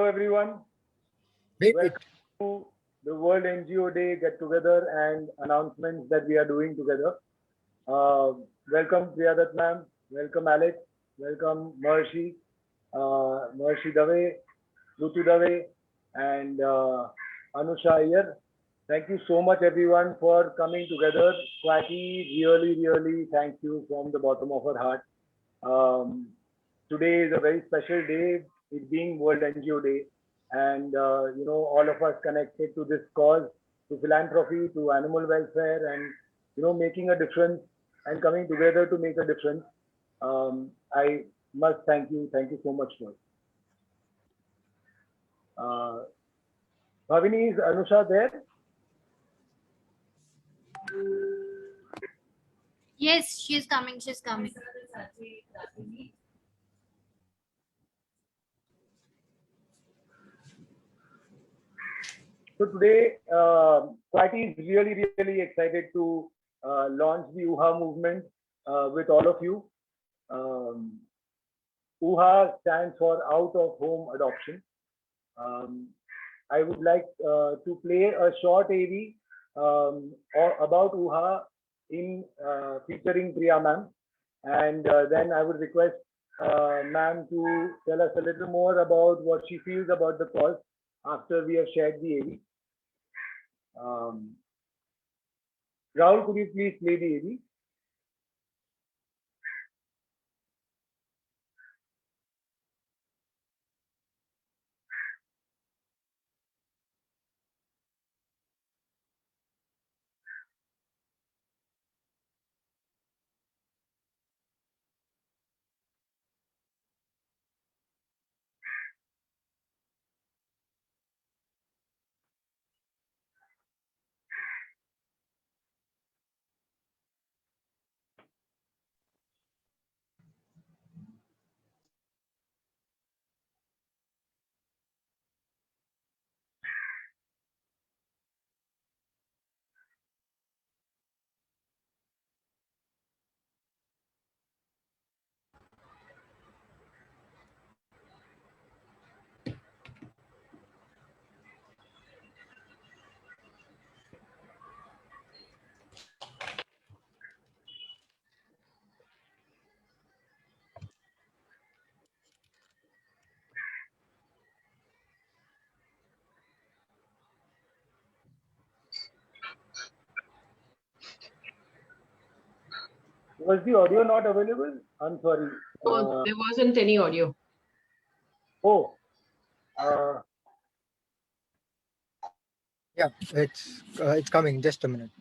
everyone. Wait. Welcome to the World NGO Day get together and announcements that we are doing together. Welcome Priyadat ma'am, welcome Alex, welcome Maharshi Dave, Rutu Dave, and Anusha Iyer. Thank you so much everyone for coming together. Swati, really thank you from the bottom of our heart. Today is a very special day, it being World NGO Day, and all of us connected to this cause, to philanthropy, to animal welfare, and making a difference and coming together to make a difference. I must thank you so much for it. Bhavini, is Anusha there? Yes, she's coming. She's coming. So today, Swati is really excited to launch the UHA movement with all of you. UHA stands for Out of Home Adoption. I would like to play a short AV about UHA in featuring Priya ma'am, and then I would request ma'am to tell us a little more about what she feels about the cause after we have shared the AV. Rahul, could you please play the AV? Was the audio not available? I'm sorry. Oh, there wasn't any audio. Oh. Yeah, it's coming. Just a minute.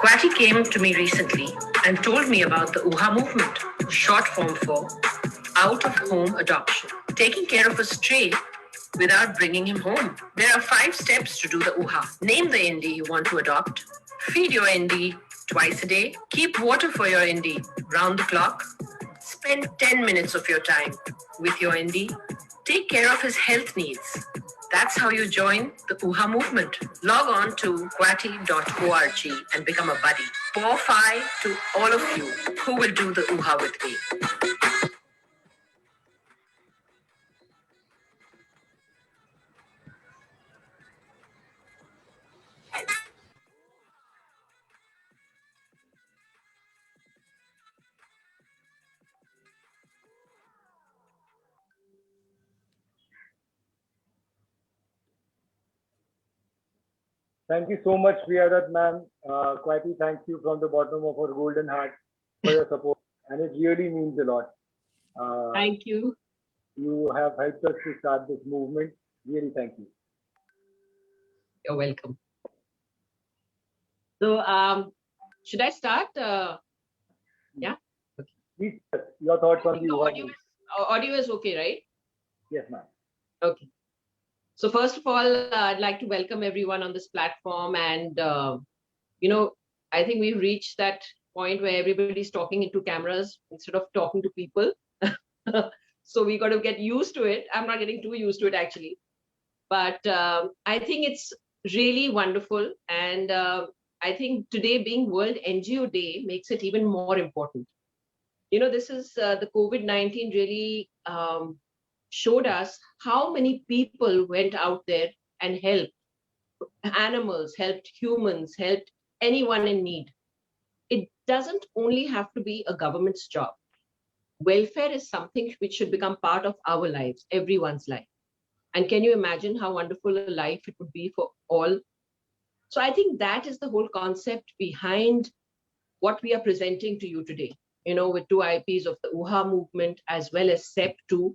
Kwati came to me recently and told me about the UHA movement, short form for Out of Home Adoption, taking care of a stray without bringing him home. There are 5 steps to do the UHA. Name the ND you want to adopt, feed your ND twice a day, keep water for your ND round the clock, spend 10 minutes of your time with your ND, take care of his health needs. That's how you join the UHA movement. Log on to kwati.org and become a buddy. Pour fi to all of you who will do the UHA with me. Thank you so much, Priyadat ma'am. Kwati, thank you from the bottom of our golden heart for your support, and it really means a lot. Thank you. You have helped us to start this movement. Really, thank you. You're welcome. So, should I start? Yeah. Okay. Please, your thoughts on the audio is okay, right? Yes, ma'am. Okay. So first of all, I'd like to welcome everyone on this platform, and I think we've reached that point where everybody's talking into cameras instead of talking to people. So we got to get used to it. I'm not getting too used to it actually, but I think it's really wonderful. And I think today being World NGO Day makes it even more important. This is the COVID-19 really showed us how many people went out there and helped animals, helped humans, helped anyone in need. It doesn't only have to be a government's job. Welfare is something which should become part of our lives, everyone's life. And can you imagine how wonderful a life it would be for all? So I think that is the whole concept behind what we are presenting to you today, with 2 IPs of the UHA movement as well as SEP2,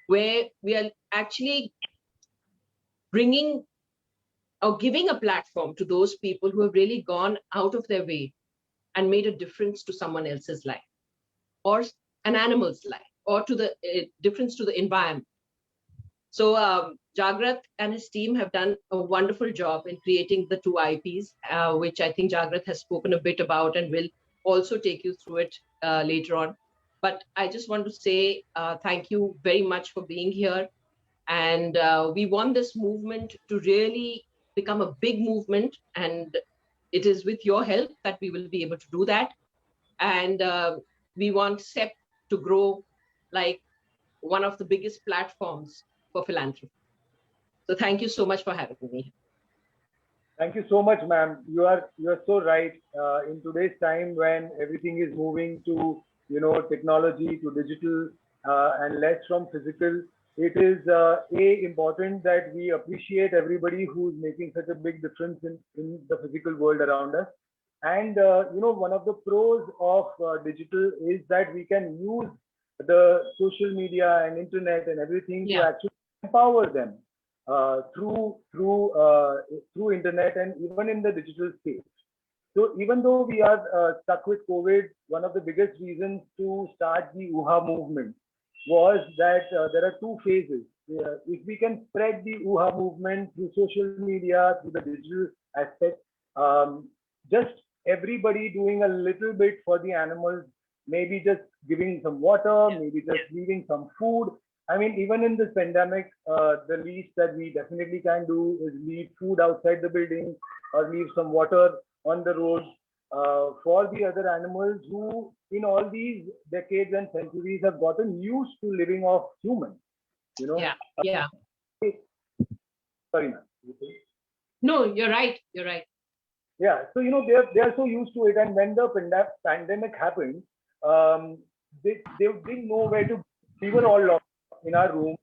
where we are actually bringing or giving a platform to those people who have really gone out of their way and made a difference to someone else's life or an animal's life or to the difference to the environment. So Jagrat and his team have done a wonderful job in creating the 2 IPs, which I think Jagrat has spoken a bit about and will also take you through it later on. But I just want to say thank you very much for being here. And we want this movement to really become a big movement. And it is with your help that we will be able to do that. And we want SEP to grow like one of the biggest platforms for philanthropy. So thank you so much for having me. Thank you so much, ma'am. You are so right. In today's time, when everything is moving to technology, to digital, and less from physical, it is important that we appreciate everybody who's making such a big difference in the physical world around us. And one of the pros of digital is that we can use the social media and internet and everything to actually empower them through internet and even in the digital space. So even though we are stuck with COVID, one of the biggest reasons to start the UHA movement was that there are 2 phases. If we can spread the UHA movement through social media, through the digital aspect, just everybody doing a little bit for the animals, maybe just giving some water, maybe just leaving some food. I mean, even in this pandemic, the least that we definitely can do is leave food outside the building or leave some water on the road for the other animals who, in all these decades and centuries, have gotten used to living off humans. Yeah. Sorry, ma'am. No, you're right. You're right. Yeah. So they are so used to it, and when the pandemic happened, they didn't know where to. We were all locked in our room.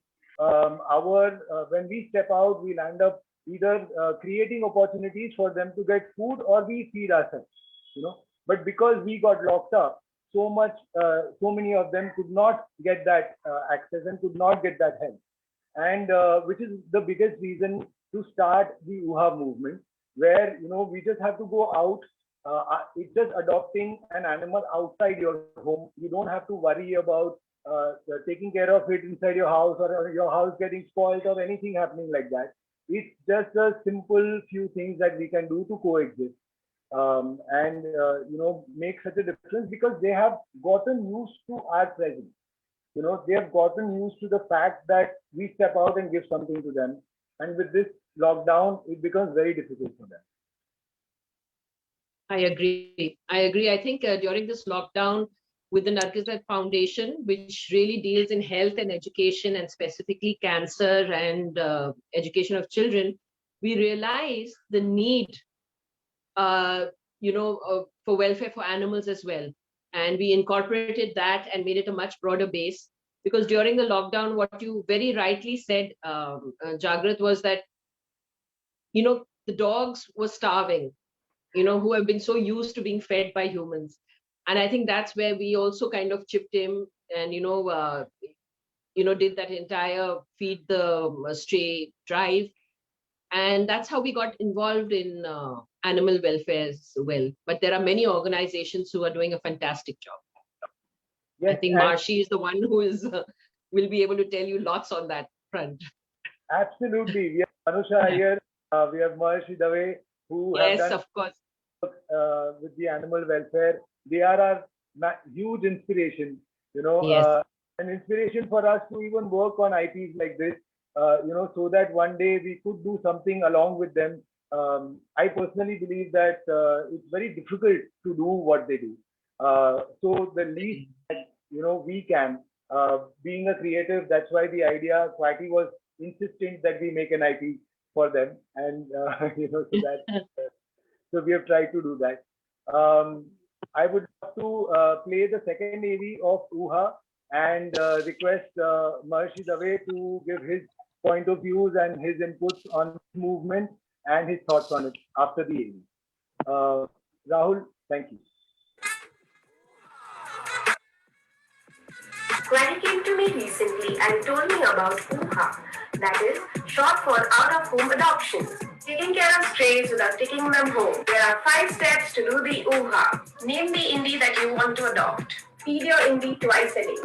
When we step out, we'll end up either creating opportunities for them to get food or we feed ourselves. But because we got locked up, so many of them could not get that access and could not get that help, and which is the biggest reason to start the UHA movement, where we just have to go out. It's just adopting an animal outside your home. You don't have to worry about taking care of it inside your house or your house getting spoiled or anything happening like that. It's just a simple few things that we can do to coexist and make such a difference, because they have gotten used to our presence. They have gotten used to the fact that we step out and give something to them. And with this lockdown, it becomes very difficult for them. I agree. I think during this lockdown, with the Nargis Foundation, which really deals in health and education and specifically cancer and education of children, we realized the need, for welfare for animals as well. And we incorporated that and made it a much broader base. Because during the lockdown, what you very rightly said, Jagrat, was that, the dogs were starving, who have been so used to being fed by humans. And I think that's where we also kind of chipped in and, did that entire feed the stray drive. And that's how we got involved in animal welfare as well. But there are many organizations who are doing a fantastic job. Yes, I think Marshi is the one who will be able to tell you lots on that front. Absolutely. We have Manusha here. We have Marshi Dave, who yes, of course. with the animal welfare. They are our huge inspiration, Yes. an inspiration for us to even work on IPs like this, so that one day we could do something along with them. I personally believe that it's very difficult to do what they do. So the least that we can, being a creative, that's why the idea, Swati was insistent that we make an IP for them, and so we have tried to do that. I would love to play the second AV of UHA and request Maharshi Dave to give his point of views and his inputs on movement and his thoughts on it after the AV. Rahul, thank you. Query came to me recently and told me about UHA, that is short for out of home adoption. Taking care of strays without taking them home. There are 5 steps to do the UHA. Name the indie that you want to adopt. Feed your indie twice a day.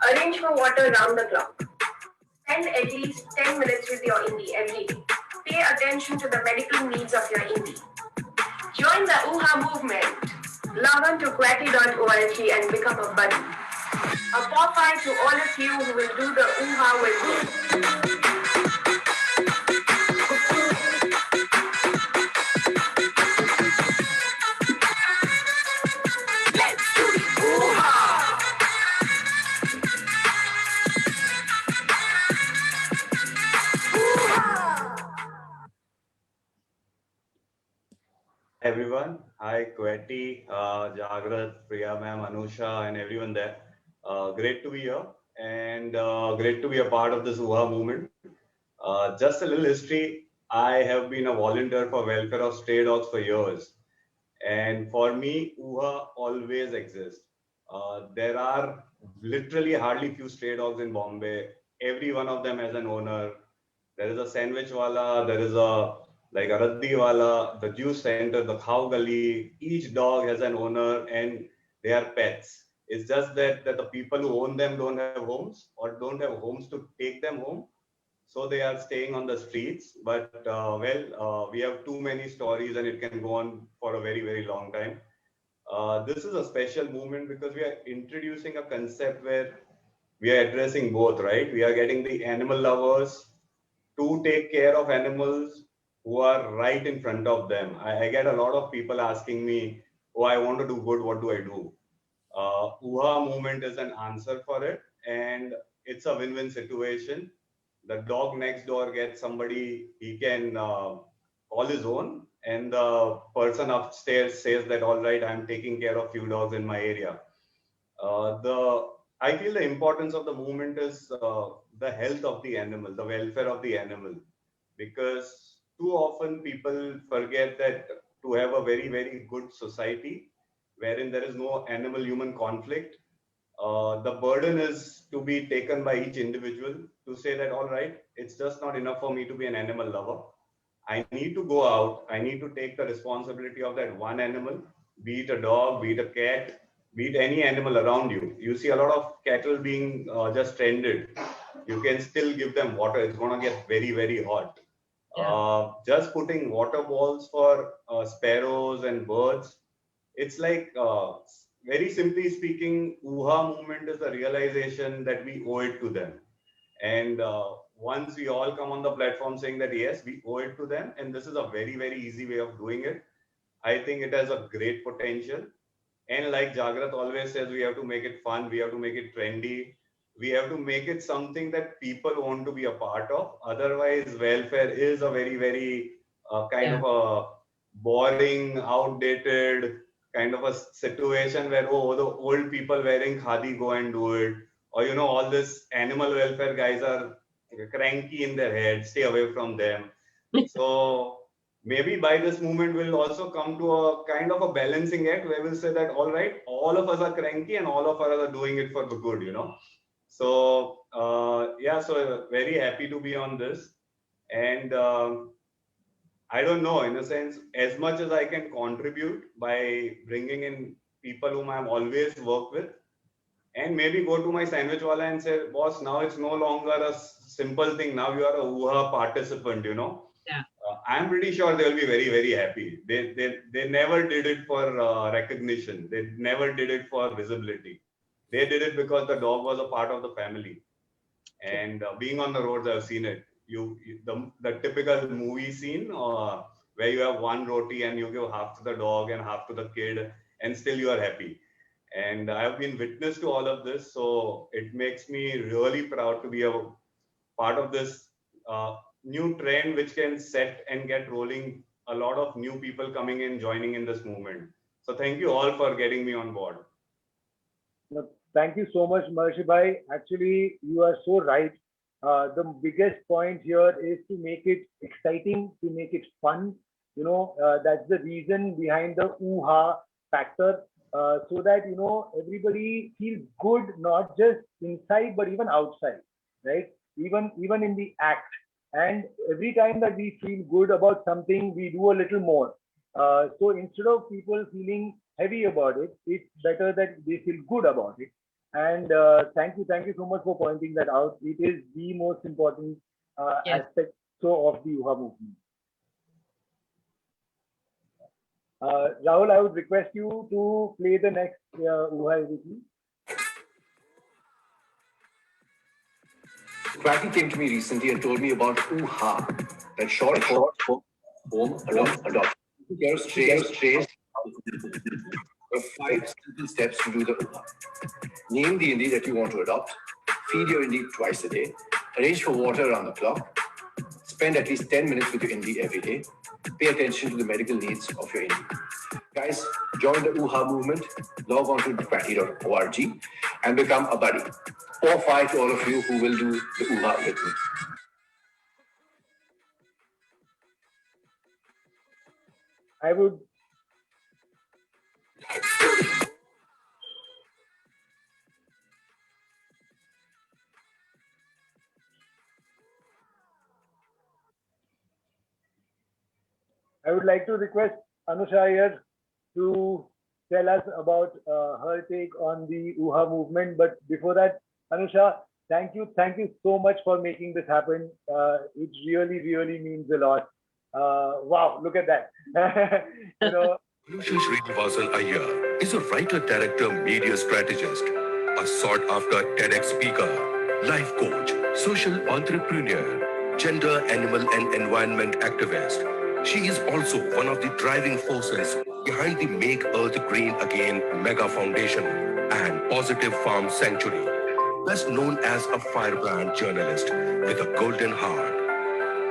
Arrange for water round the clock. Spend at least 10 minutes with your indie every day. Pay attention to the medical needs of your indie. Join the UHA movement. Log on to query.org and become a buddy. A pop-eye to all of you who will do the UHA with me. Let's do the UHA! Everyone, hi Kweti, Jagrat, Priya ma'am, Anusha, and everyone there. Great to be here and great to be a part of this UHA movement. Just a little history. I have been a volunteer for welfare of stray dogs for years. And for me, UHA always exists. There are literally hardly few stray dogs in Bombay. Every one of them has an owner. There is a sandwich wala, there is a like a raddi wala, the juice center, the cow gully. Each dog has an owner and they are pets. It's just that the people who own them don't have homes or don't have homes to take them home. So they are staying on the streets. But we have too many stories and it can go on for a very, very long time. This is a special movement because we are introducing a concept where we are addressing both, right? We are getting the animal lovers to take care of animals who are right in front of them. I get a lot of people asking me, oh, I want to do good, what do I do? UHA movement is an answer for it, and it's a win-win situation. The dog next door gets somebody he can call his own, and the person upstairs says that, all right, I'm taking care of few dogs in my area. I feel the importance of the movement is the health of the animal, the welfare of the animal, because too often people forget that to have a very, very good society wherein there is no animal-human conflict, the burden is to be taken by each individual to say that, all right, it's just not enough for me to be an animal lover. I need to go out. I need to take the responsibility of that one animal, be it a dog, be it a cat, be it any animal around you. You see a lot of cattle being just stranded. You can still give them water. It's going to get very, very hot. Yeah. Just putting water balls for sparrows and birds. It's like, very simply speaking, UHA movement is the realization that we owe it to them. And once we all come on the platform saying that, yes, we owe it to them, and this is a very, very easy way of doing it, I think it has a great potential. And like Jagrat always says, we have to make it fun, we have to make it trendy, we have to make it something that people want to be a part of. Otherwise, welfare is a very, very kind of a boring, outdated kind of a situation where, oh, the old people wearing khadi go and do it. Or, all this animal welfare guys are cranky in their head, stay away from them. So maybe by this movement we'll also come to a kind of a balancing act where we'll say that, all right, all of us are cranky and all of us are doing it for the good, So so very happy to be on this. And I don't know, in a sense, as much as I can contribute by bringing in people whom I've always worked with, and maybe go to my sandwich wala and say, boss, now it's no longer a simple thing. Now you are a UHA participant, Yeah. I'm pretty sure they'll be very, very happy. They never did it for recognition. They never did it for visibility. They did it because the dog was a part of the family. And being on the roads, I've seen it. The typical movie scene where you have one roti and you give half to the dog and half to the kid, and still you are happy. And I have been witness to all of this, so it makes me really proud to be a part of this new trend, which can set and get rolling a lot of new people coming in, joining in this movement. So thank you all for getting me on board. No, thank you so much, Maharishi Bhai. Actually, you are so right. The biggest point here is to make it exciting, to make it fun. That's the reason behind the ooh-ha factor, so that, everybody feels good, not just inside, but even outside, right? Even in the act. And every time that we feel good about something, we do a little more. So instead of people feeling heavy about it, it's better that they feel good about it. And thank you so much for pointing that out. It is the most important Yes. aspect of the UHA movement. Rahul, I would request you to play the next UHA with me. Quacky came to me recently and told me about UHA, that short for home adoption. There are 5 simple steps to do the UHA. Name the Indi that you want to adopt, feed your Indi twice a day, arrange for water around the clock, spend at least 10 minutes with your Indi every day, pay attention to the medical needs of your Indi. Guys, join the UHA movement, log on to quacky.org and become a buddy. 4-5 to all of you who will do the UHA with me. I would like to request Anusha here to tell us about her take on the UHA movement. But before that, Anusha, thank you so much for making this happen. It really means a lot. Wow, look at that. Anusha Srinivasan Iyer is a writer, director, media strategist, a sought-after TEDx speaker, life coach, social entrepreneur, gender, animal and environment activist. She is also one of the driving forces behind the Make Earth Green Again Mega Foundation and Positive Farm Sanctuary, best known as a firebrand journalist with a golden heart.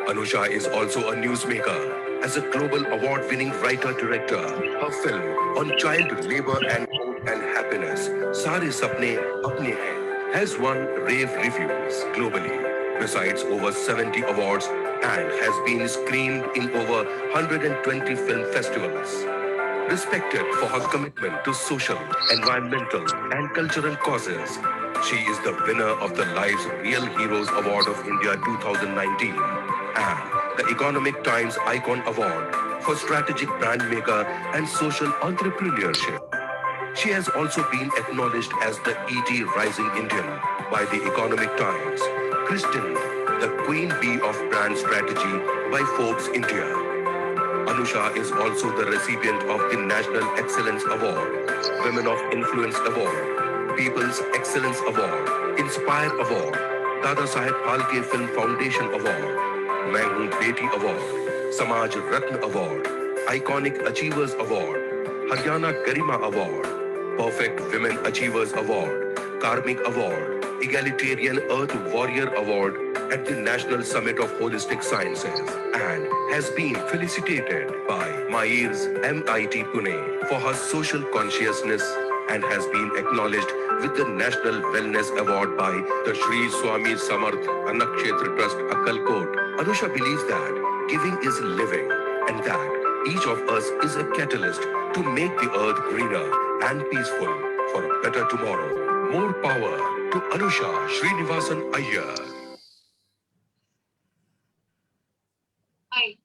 Anusha is also a newsmaker. As a global award-winning writer-director, her film on child labor and hope and happiness, Sare Sapne Apne Hain, has won rave reviews globally, besides over 70 awards, and has been screened in over 120 film festivals. Respected for her commitment to social, environmental, and cultural causes, she is the winner of the Life's Real Heroes Award of India 2019 and the Economic Times Icon Award for strategic brand maker and social entrepreneurship. She has also been acknowledged as the ET Rising Indian by the Economic Times, Kristen, the Queen Bee of Brand Strategy by Forbes India. Anusha is also the recipient of the National Excellence Award, Women of Influence Award, People's Excellence Award, Inspire Award, Dada Saheb Phalke Film Foundation Award, Main Hoon Beti Award, Samaj Ratna Award, Iconic Achievers Award, Haryana Garima Award, Perfect Women Achievers Award, Karmic Award, Egalitarian Earth Warrior Award at the National Summit of Holistic Sciences, and has been felicitated by MIRS MIT Pune for her social consciousness and has been acknowledged with the National Wellness Award by the Sri Swami Samarth Annakshetra Trust Akkalkot. Anusha believes that giving is living and that each of us is a catalyst to make the earth greener and peaceful for a better tomorrow. More power to Anusha Srinivasan Iyer. Hi.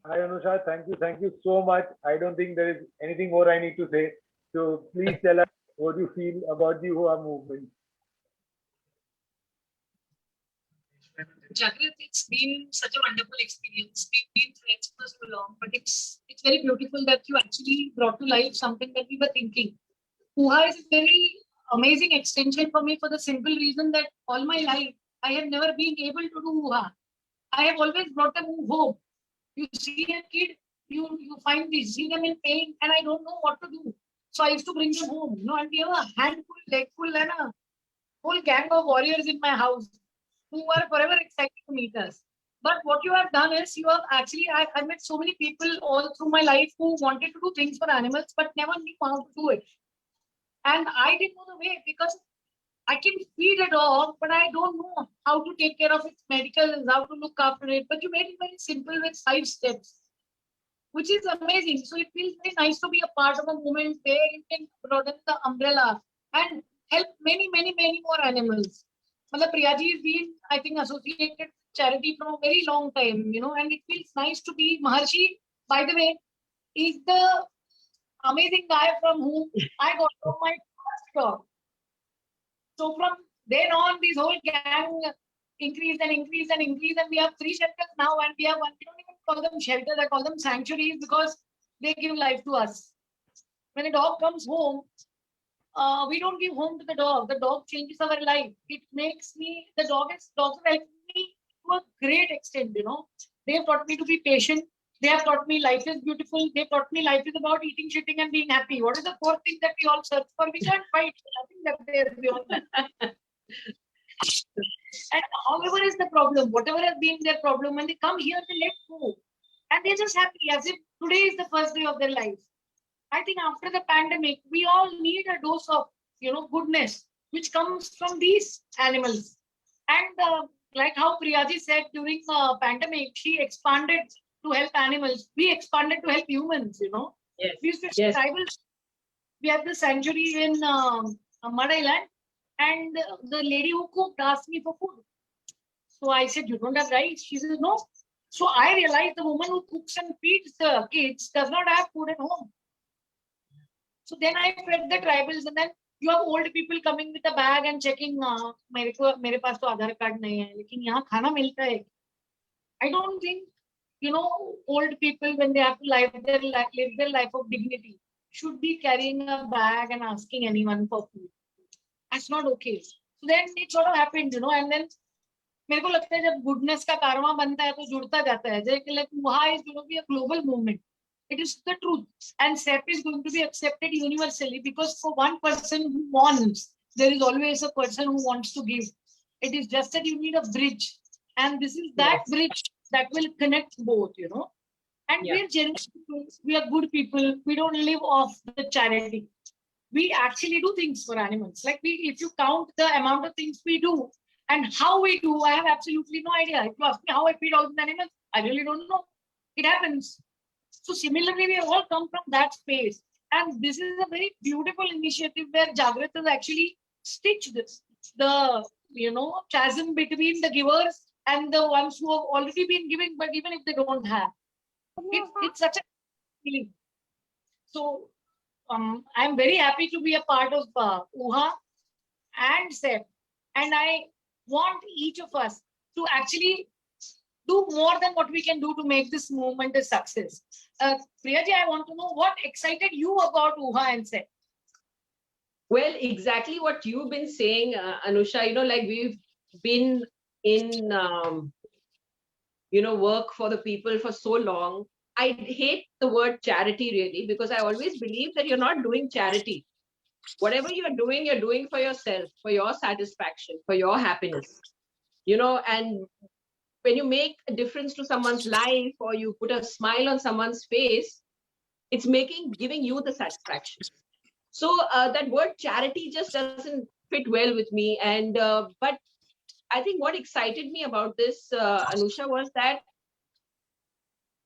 Hi, Anusha. Thank you so much. I don't think there is anything more I need to say. So please tell us what do you feel about the UHA movement? Jagrat, it's been such a wonderful experience. We've been friends for so long, but it's very beautiful that you actually brought to life something that we were thinking. UHA is a very amazing extension for me for the simple reason that all my life I have never been able to do UHA. I have always brought them home. You see a kid, you see them in pain, and I don't know what to do. So I used to bring them home. And we have a handful, leg full, and a whole gang of warriors in my house who are forever excited to meet us. But what you have done is you have actually, I've met so many people all through my life who wanted to do things for animals, but never knew how to do it. And I didn't know the way because I can feed a dog, but I don't know how to take care of its medicals, how to look after it. But you made it very simple with 5 steps, which is amazing. So it feels very nice to be a part of a movement where you can broaden the umbrella and help many, many, many more animals. Priyaji has been, I think, associated with charity from a very long time, and it feels nice to be Maharshi. By the way, is the amazing guy from whom I got my first dog. So from then on, this whole gang increased and increased and increased, and we have 3 shelters now, and we have one. We don't even call them shelters; I call them sanctuaries because they give life to us. When a dog comes home, we don't give home to the dog. The dog changes our life. It makes me, the dogs have helped me to a great extent, They have taught me to be patient. They have taught me life is beautiful. They taught me life is about eating, shitting, and being happy. What is the 4th thing that we all search for? We can't find. I think that they are beyond that. And however is the problem, whatever has been their problem, when they come here, they let go. And they're just happy as if today is the first day of their life. I think after the pandemic, we all need a dose of, goodness, which comes from these animals. And like how Priyaji said during the pandemic, she expanded to help animals. We expanded to help humans, Yes. We used to Yes. tribals. We have the sanctuary in Mud Island, and the lady who cooked asked me for food. So I said, you don't have rice? She said, no. So I realized the woman who cooks and feeds the kids does not have food at home. So then I fed the tribals, and then you have old people coming with a bag and checking, मेरे पास तो आधार card नहीं है, लेकिन यहाँ खाना मिलता है. I don't think, old people, when they have to live their life of dignity, should be carrying a bag and asking anyone for food. That's not okay. So then it sort of happened, and then मेरे को लगता है जब goodness का कारवां बनता है तो जुड़ता जाता है. Like UHA is going to be a global movement. It is the truth. And SEP is going to be accepted universally because for one person who wants, there is always a person who wants to give. It is just that you need a bridge. And this is that bridge that will connect both, And we're generous people. We are good people. We don't live off the charity. We actually do things for animals. Like if you count the amount of things we do and how we do, I have absolutely no idea. If you ask me how I feed all the animals, I really don't know. It happens. So similarly, we all come from that space. And this is a very beautiful initiative where Jagrat has actually stitched the chasm between the givers and the ones who have already been giving, but even if they don't have. It's such a feeling. So I'm very happy to be a part of UHA and SEP. And I want each of us to actually do more than what we can do to make this movement a success. Priyaji, I want to know what excited you about UHA and SEP. Well, exactly what you've been saying, Anusha, like we've been in, work for the people for so long. I hate the word charity really, because I always believe that you're not doing charity. Whatever you're doing for yourself, for your satisfaction, for your happiness, and when you make a difference to someone's life or you put a smile on someone's face, it's giving you the satisfaction. So that word charity just doesn't fit well with me. And but I think what excited me about this, Anusha, was that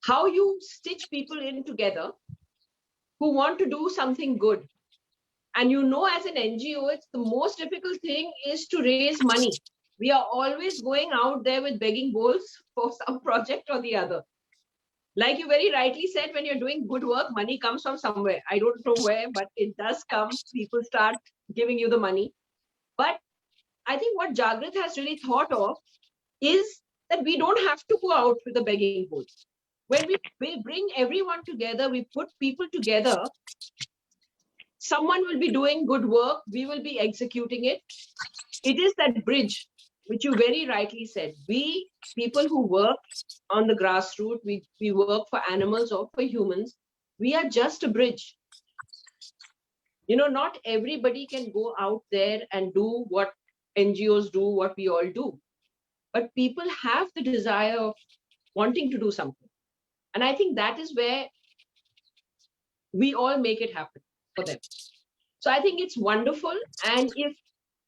how you stitch people in together who want to do something good. And as an NGO, it's the most difficult thing is to raise money. We are always going out there with begging bowls for some project or the other. like you very rightly said, when you're doing good work, money comes from somewhere. I don't know where, but it does come. People start giving you the money. But I think what Jagrat has really thought of is that we don't have to go out with a begging bowl. When we bring everyone together, we put people together, someone will be doing good work, we will be executing it. It is that bridge, which you very rightly said. We, people who work on the grassroots, we work for animals or for humans, we are just a bridge. You know, not everybody can go out there and do what NGOs do, what we all do. But people have the desire of wanting to do something. And I think that is where we all make it happen for them. So I think it's wonderful. And if,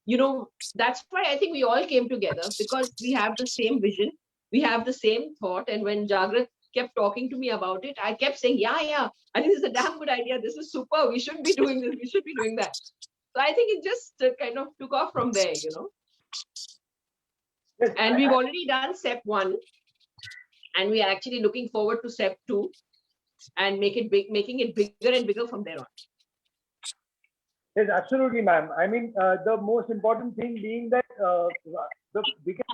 you know, that's why I think we all came together, because we have the same vision, we have the same thought. And when Jagrat kept talking to me about it, I kept saying, yeah, I think this is a damn good idea. This is super. We should be doing this. We should be doing that. So I think it just kind of took off from there, you know. Yes, And we've already done step 1, and we are actually looking forward to step 2 and making it bigger and bigger from there on. Yes, absolutely, ma'am. I mean, the most important thing being that the biggest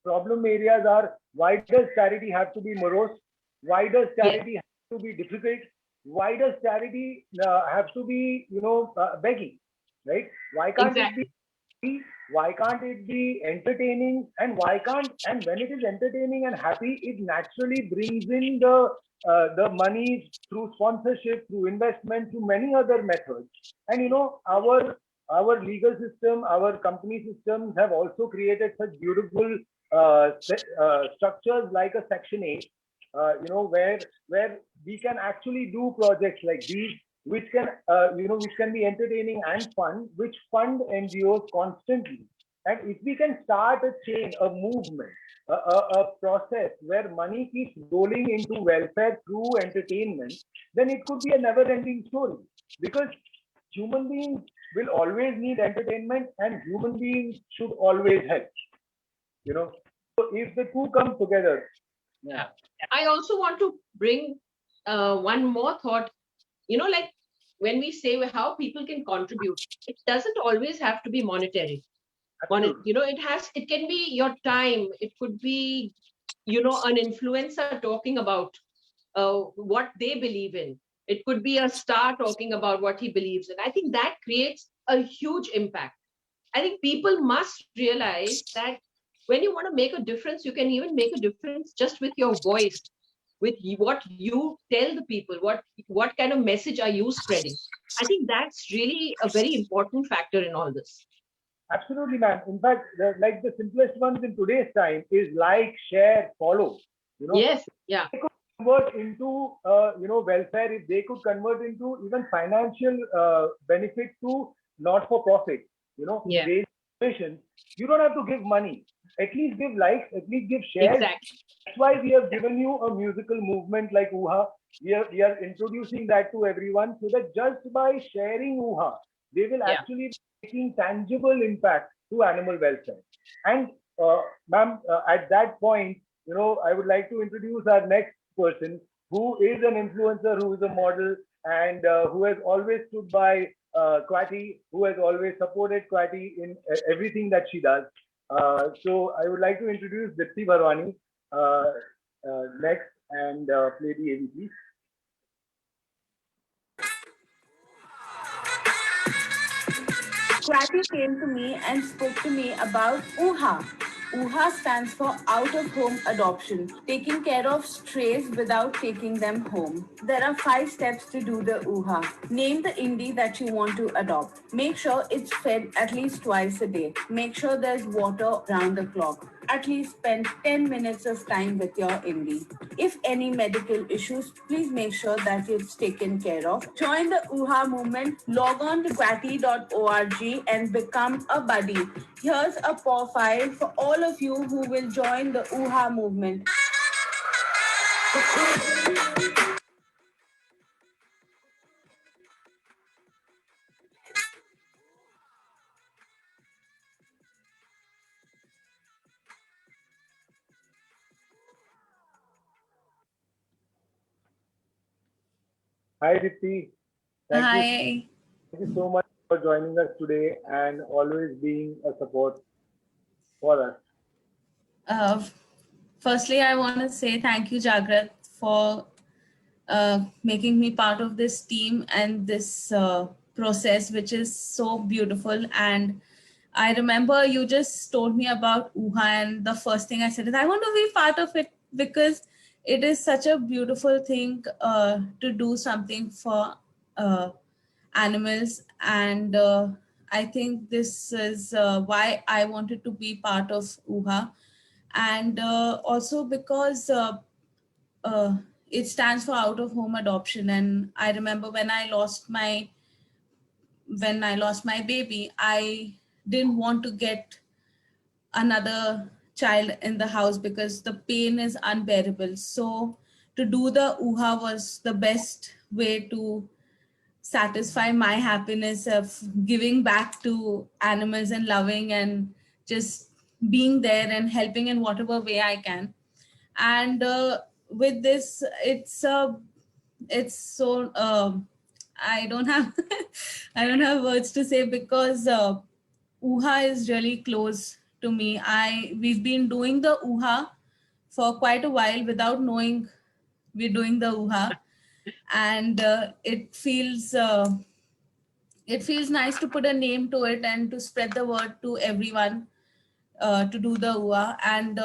problem areas are, why does charity have to be morose? Why does charity have to be difficult? Why does charity have to be, begging, right? Why can't it be? Why can't it be entertaining? And and when it is entertaining and happy, it naturally brings in the money through sponsorship, through investment, through many other methods. And you know, our legal system, our company systems have also created such beautiful structures like a Section 8, where we can actually do projects like these, which can which can be entertaining and fun, which fund NGOs constantly. And if we can start a chain, a movement, a process where money keeps rolling into welfare through entertainment, then it could be a never-ending story. Because human beings will always need entertainment, and human beings should always help. You know, so if the two come together, yeah. I also want to bring one more thought. You know, like when we say how people can contribute, it doesn't always have to be monetary. You know, it can be your time. It could be, you know, an influencer talking about what they believe in. It could be a star talking about what he believes in. I think that creates a huge impact. I think people must realize that when you want to make a difference, you can even make a difference just with your voice, with what you tell the people, what kind of message are you spreading. I think that's really a very important factor in all this. Absolutely, ma'am. In fact, like the simplest ones in today's time is like, share, follow. You know, yes, yeah. They could convert into welfare, if they could convert into even financial benefit to not for profit. You know, you don't have to give money. At least give likes. At least give shares. Exactly. That's why we have given you a musical movement like UHA. We are introducing that to everyone, so that just by sharing UHA, they will actually be making tangible impact to animal welfare. And ma'am, at that point, you know, I would like to introduce our next person, who is an influencer, who is a model, and who has always stood by Kwati, who has always supported Kwati in everything that she does. So I would like to introduce Dipti Bharwani next, and play the AV, please. Kwati came to me and spoke to me about UHA. UHA stands for Out of Home Adoption, taking care of strays without taking them home. There are 5 steps to do the UHA. Name the indie that you want to adopt. Make sure it's fed at least twice a day. Make sure there's water round the clock. At least spend 10 minutes of time with your indie. If any medical issues, please make sure that it's taken care of. Join the UHA movement. Log on to kwati.org and become a buddy. Here's a profile for all of you who will join the UHA movement. Hi, Dipti. Thank you. Hi. Thank you so much for joining us today and always being a support for us. Uh, Firstly, I want to say thank you, Jagrat, for making me part of this team and this process, which is so beautiful. And I remember you just told me about UHA, and the first thing I said is, I want to be part of it because it is such a beautiful thing to do something for uh, animals. And I think this is why I wanted to be part of UHA. And also because uh, it stands for out of home adoption. And I remember when I lost my baby, I didn't want to get another child in the house because the pain is unbearable. So to do the UHA was the best way to satisfy my happiness of giving back to animals and loving and just being there and helping in whatever way I can. And with this, it's so I don't have I don't have words to say because UHA is really close to me. We've been doing the UHA for quite a while without knowing we're doing the UHA, and it feels nice to put a name to it and to spread the word to everyone to do the UA. And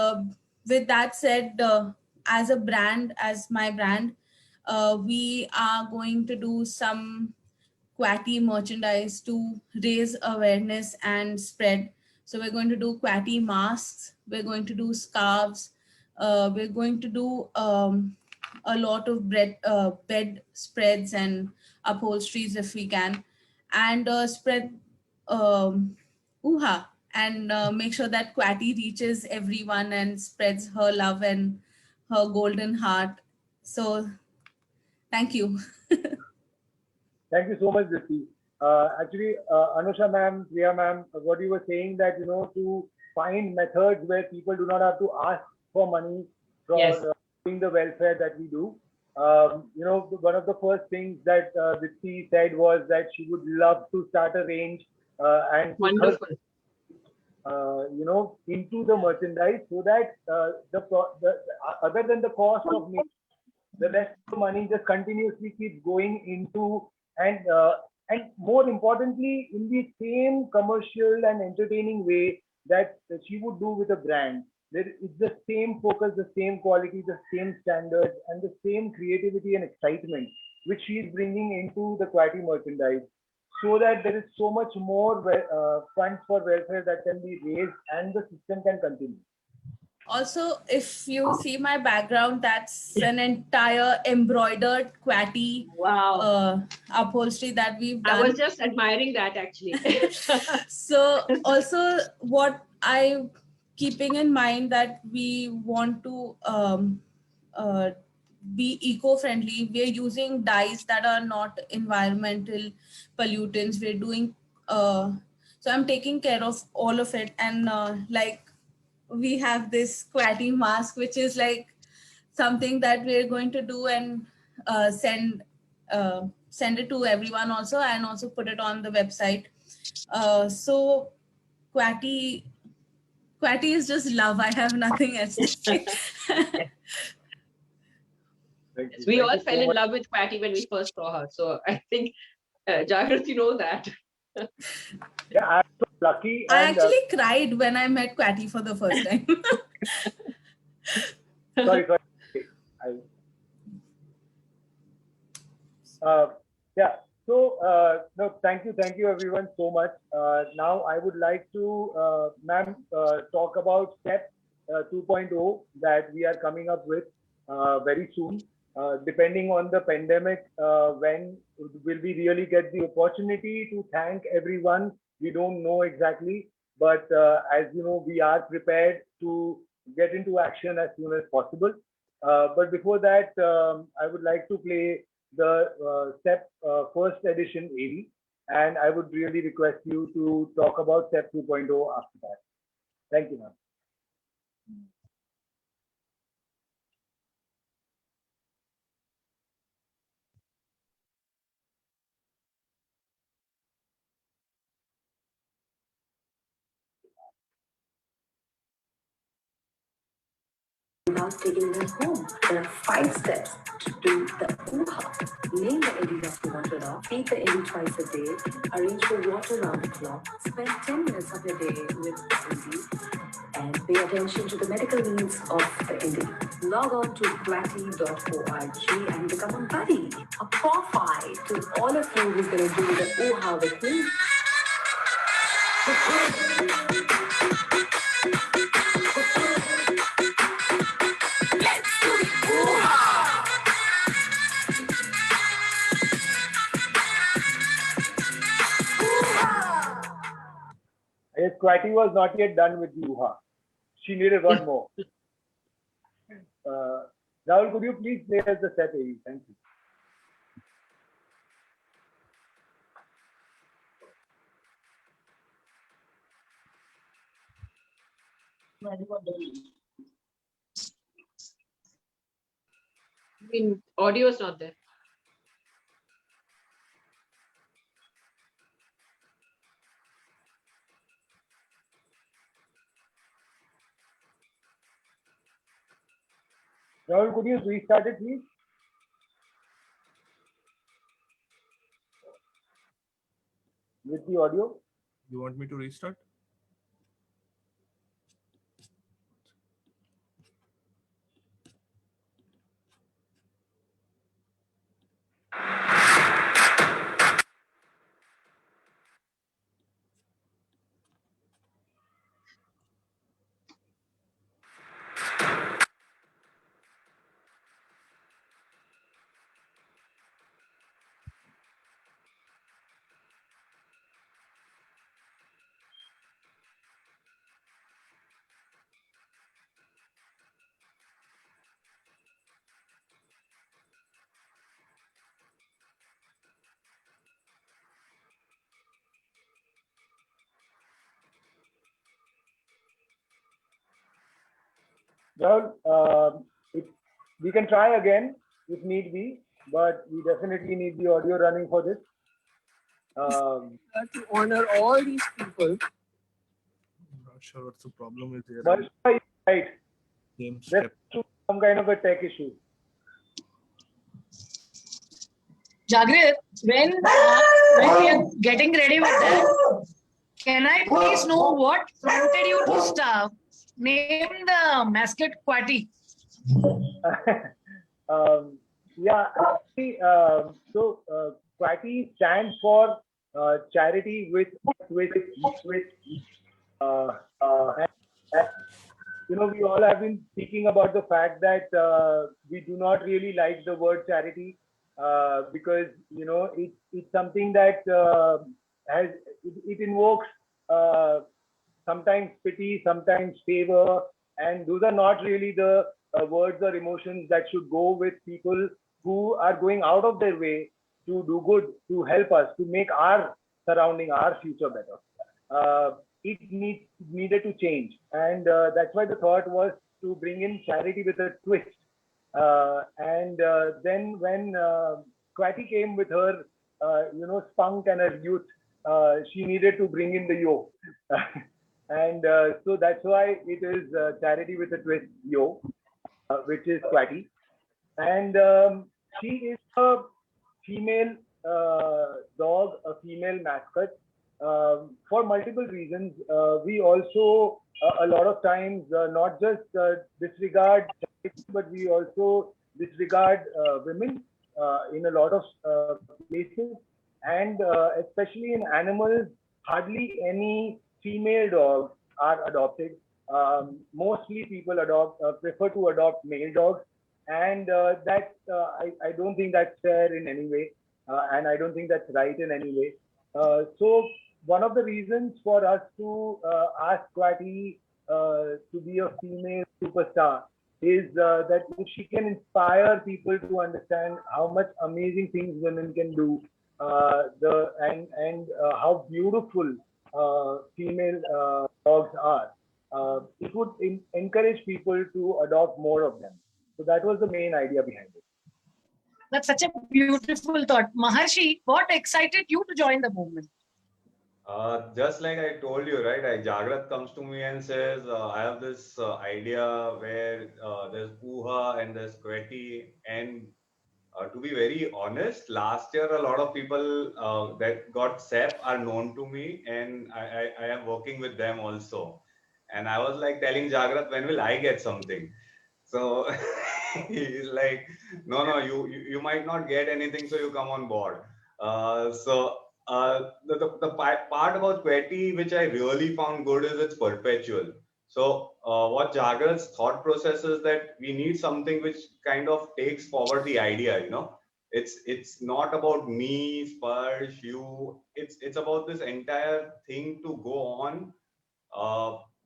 with that said, as a brand, as my brand, we are going to do some Quatty merchandise to raise awareness and spread. So we're going to do Quatty masks, we're going to do scarves, we're going to do a lot of bed spreads and upholsteries if we can, and spread UHA and make sure that Quatty reaches everyone and spreads her love and her golden heart. So thank you. Thank you so much, Dipti. Actually, Anusha ma'am, Priya ma'am, what you were saying that, to find methods where people do not have to ask for money for Yes. doing the welfare that we do. One of the first things that Dipti said was that she would love to start a range and put her Wonderful. into the merchandise so that other than the cost of making, the rest of the money just continuously keeps going into and more importantly in the same commercial and entertaining way that she would do with a brand. There is the same focus, the same quality, the same standards, and the same creativity and excitement which she is bringing into the Quatty merchandise, so that there is so much more funds for welfare that can be raised and the system can continue. Also, if you see my background, that's an entire embroidered Quatty Wow. upholstery that we've I done. was just admiring that actually. So also what I keeping in mind that we want to uh, be eco-friendly, we're using dyes that are not environmental pollutants. We're doing so I'm taking care of all of it. And like we have this Quatty mask, which is like something that we're going to do and send it to everyone also, and also put it on the website. So Quatty is just love. I have nothing else to say. Thank you. We Thank all you so fell in much. love with Patty when we first saw her. So I think Jagrat, you know that. Yeah, I'm so lucky. I And actually cried when I met Quatty for the first time. sorry. Yeah. So, no, thank you everyone so much. Now I would like to, ma'am, talk about step 2.0 that we are coming up with very soon. Depending on the pandemic, when will we really get the opportunity to thank everyone? We don't know exactly, but as you know, we are prepared to get into action as soon as possible. But before that, I would like to play the STEP first edition AV, and I would really request you to talk about STEP 2.0 after that. Thank you, ma'am. without taking them home. There are 5 steps to do the UHA. Name the Eddie that you want to adopt. Feed the Eddie twice a day. Arrange for water around the clock. Spend 10 minutes of your day with Eddie. And pay attention to the medical needs of the Eddie. Log on to quatty.org and become a buddy. A profile to all of you who's going to do the UHA with me. I guess Quatty was not yet done with the UHA. She needed one more. Rahul, could you please play us the set, AV? Thank you. I mean, audio is not there. Rahul, could you restart it, please? With the audio? You want me to restart? Rahul, we can try again if need be, but we definitely need the audio running for this. To honor all these people. I'm not sure what's the problem with here. But right, Same there's step. some kind of a tech issue. Jagrit, when we are getting ready with that, can I please know what prompted you to start? Name the mascot Quatty. Yeah, actually, so Quatty stands for charity with and, we all have been speaking about the fact that we do not really like the word charity because it's something that it invokes sometimes pity, sometimes favor, and those are not really the words or emotions that should go with people who are going out of their way to do good, to help us, to make our surrounding, our future better. It needed to change, and that's why the thought was to bring in charity with a twist. Then when Quatty came with her, spunk and her youth, she needed to bring in the yo. And so that's why it is charity with a twist, yo, which is Quatty. And she is a female dog, a female mascot. For multiple reasons. We also a lot of times not just disregard charity, but we also disregard women in a lot of places, and especially in animals, hardly any female dogs are adopted. Mostly people prefer to adopt male dogs, and I don't think that's fair in any way, and I don't think that's right in any way. So one of the reasons for us to ask Quatty to be a female superstar is that if she can inspire people to understand how much amazing things women can do, and how beautiful female dogs are, it would encourage people to adopt more of them. So that was the main idea behind it. That's such a beautiful thought. Maharshi, what excited you to join the movement? Just like I told you, right? Jagrat comes to me and says, I have this idea where there's Uha and there's Quetti. And to be very honest, last year a lot of people that got SEP are known to me, and I am working with them also. And I was like telling Jagrat, when will I get something? So he's like, no, you might not get anything, so you come on board. The part about Quetti, which I really found good, is it's perpetual. So what Jagrat's thought process is that we need something which kind of takes forward the idea, you know. It's not about me, Sparsh, you. It's about this entire thing to go on.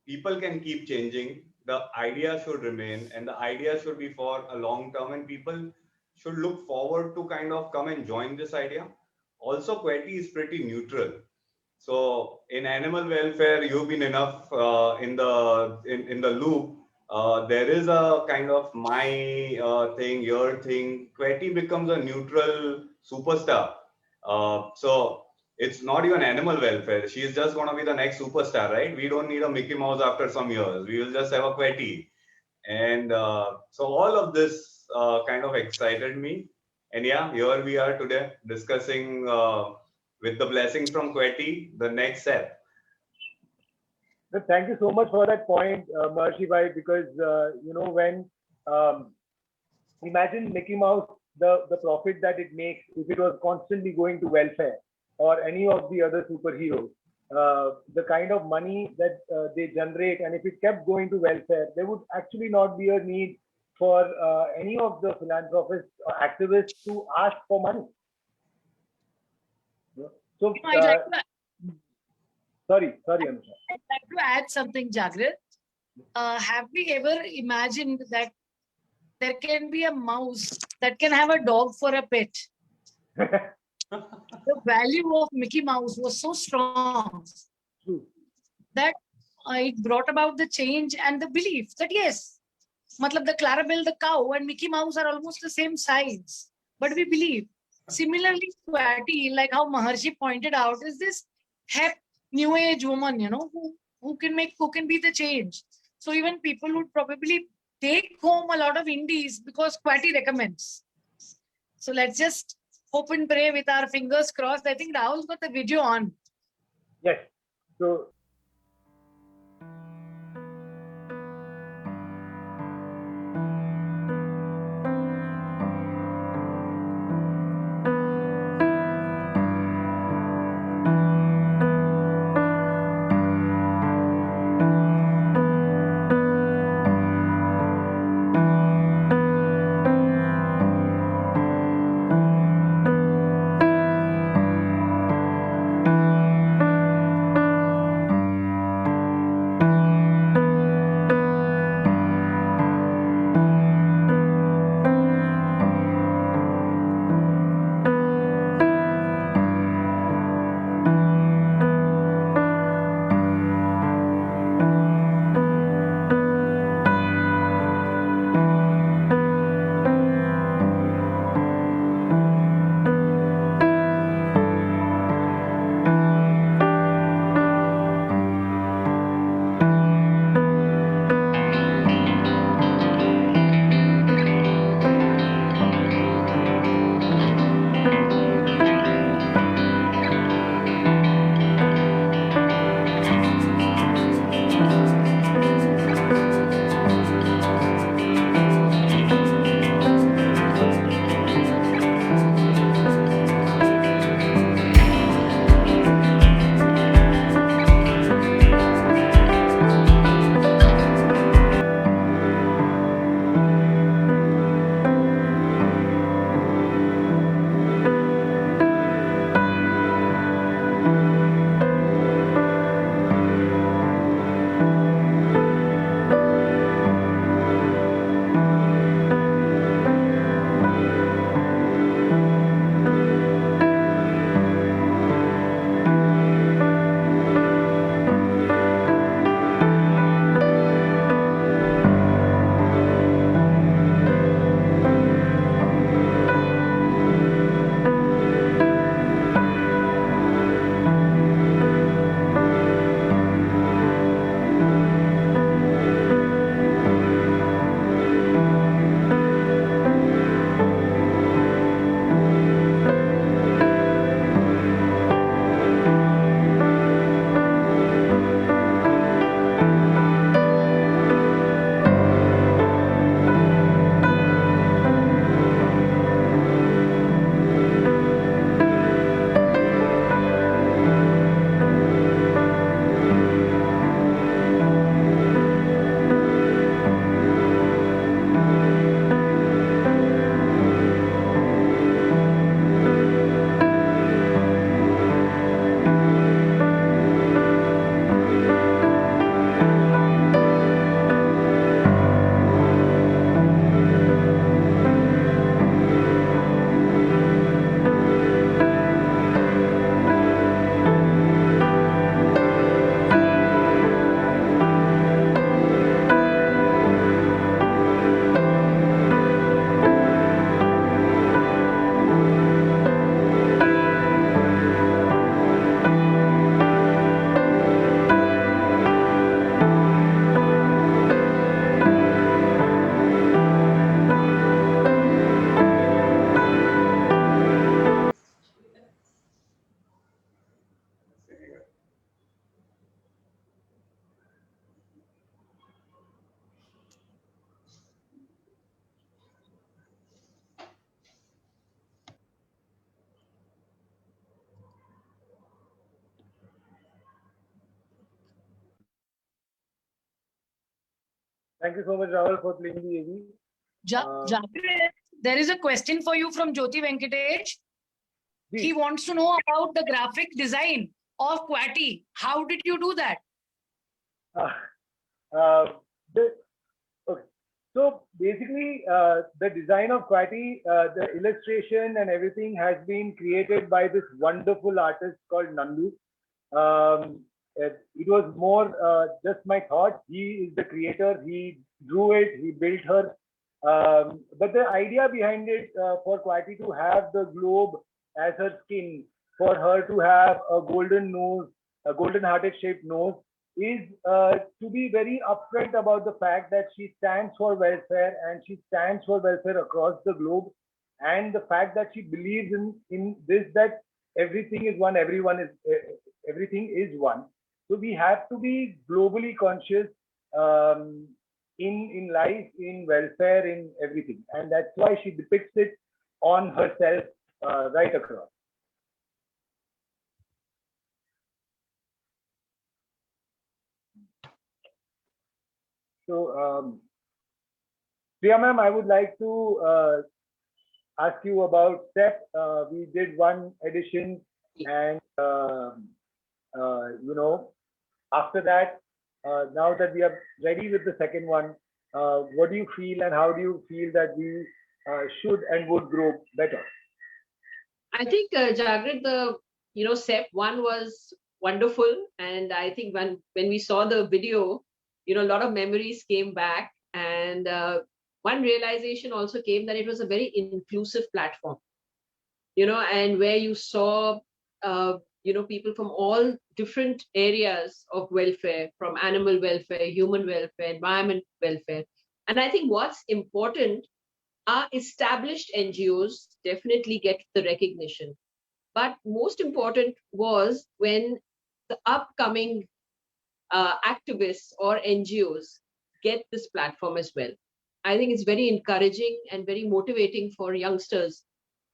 People can keep changing. The idea should remain, and the idea should be for a long term, and people should look forward to kind of come and join this idea. Also, Quetti is pretty neutral. So in animal welfare, you've been enough in the loop. There is a kind of my thing, your thing. Quetti becomes a neutral superstar. So it's not even animal welfare. She's just going to be the next superstar, right? We don't need a Mickey Mouse after some years. We will just have a Quetti. And so all of this kind of excited me. And yeah, here we are today discussing with the blessings from Quetti, the next step. Thank you so much for that point, Maharshi Bhai, because when imagine Mickey Mouse, the profit that it makes if it was constantly going to welfare or any of the other superheroes, the kind of money that they generate, and if it kept going to welfare, there would actually not be a need for any of the philanthropists or activists to ask for money. So, I'd like to, sorry, Anusha. I'd like to add something, Jagrat. Have we ever imagined that there can be a mouse that can have a dog for a pet? The value of Mickey Mouse was so strong that it brought about the change and the belief that yes, matlab the Clarabelle, the cow, and Mickey Mouse are almost the same size. But we believe. Similarly, Quetti, like how Maharshi pointed out, is this hep new age woman, who can be the change. So even people would probably take home a lot of indies because Quetti recommends. So let's just hope and pray with our fingers crossed. I think Rahul's got the video on. Yes. So Thank you so much, Rahul, for playing the AV. Jagrit, there is a question for you from Jyoti Venkatesh. Please. He wants to know about the graphic design of Quatty. How did you do that? Okay. So basically, the design of Quatty, the illustration and everything has been created by this wonderful artist called Nandu. It was more just my thought. He is the creator. He drew it. He built her. But the idea behind it for Quatty to have the globe as her skin, for her to have a golden nose, a golden hearted shaped nose, is to be very upfront about the fact that she stands for welfare, and she stands for welfare across the globe, and the fact that she believes in this, that everything is one, everything is one. So we have to be globally conscious in life, in welfare, in everything, and that's why she depicts it on herself right across. So, Priya ma'am, I would like to ask you about STEP. We did one edition, and after that, now that we are ready with the second one, what do you feel, and how do you feel that we should and would grow better? I think Jagrit, the SEP one was wonderful, and I think when we saw the video, a lot of memories came back, and one realization also came that it was a very inclusive platform, and where you saw people from all different areas of welfare, from animal welfare, human welfare, environment welfare. And I think what's important, are established NGOs definitely get the recognition. But most important was when the upcoming activists or NGOs get this platform as well. I think it's very encouraging and very motivating for youngsters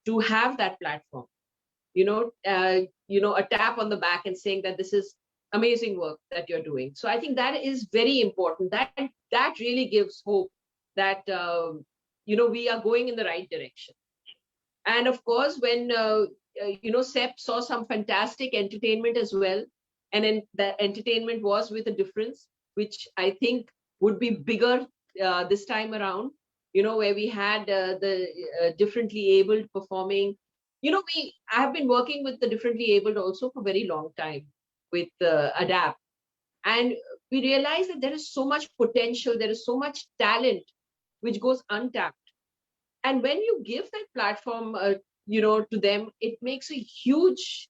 to have that platform. A tap on the back and saying that this is amazing work that you're doing. So I think that is very important. That really gives hope that we are going in the right direction. And of course, when SEP saw some fantastic entertainment as well, and then the entertainment was with a difference, which I think would be bigger this time around. Where we had the differently abled performing. I have been working with the differently abled also for a very long time with ADAPT. And we realized that there is so much potential, there is so much talent which goes untapped. And when you give that platform, to them, it makes a huge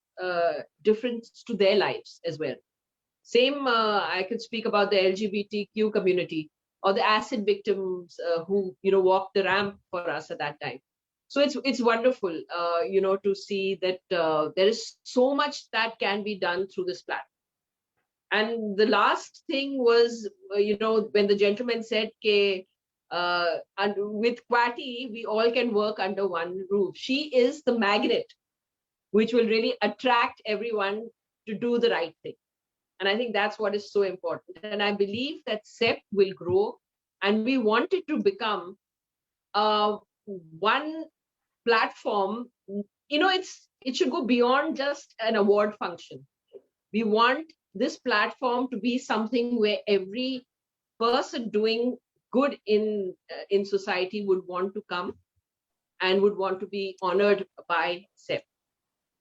difference to their lives as well. Same, I could speak about the LGBTQ community or the acid victims who, walked the ramp for us at that time. So it's wonderful, to see that there is so much that can be done through this platform. And the last thing was, when the gentleman said, and with Quatty, we all can work under one roof. She is the magnet which will really attract everyone to do the right thing. And I think that's what is so important. And I believe that SEP will grow, and we want it to become one platform. It should go beyond just an award function. We want this platform to be something where every person doing good in society would want to come and would want to be honored by SEP.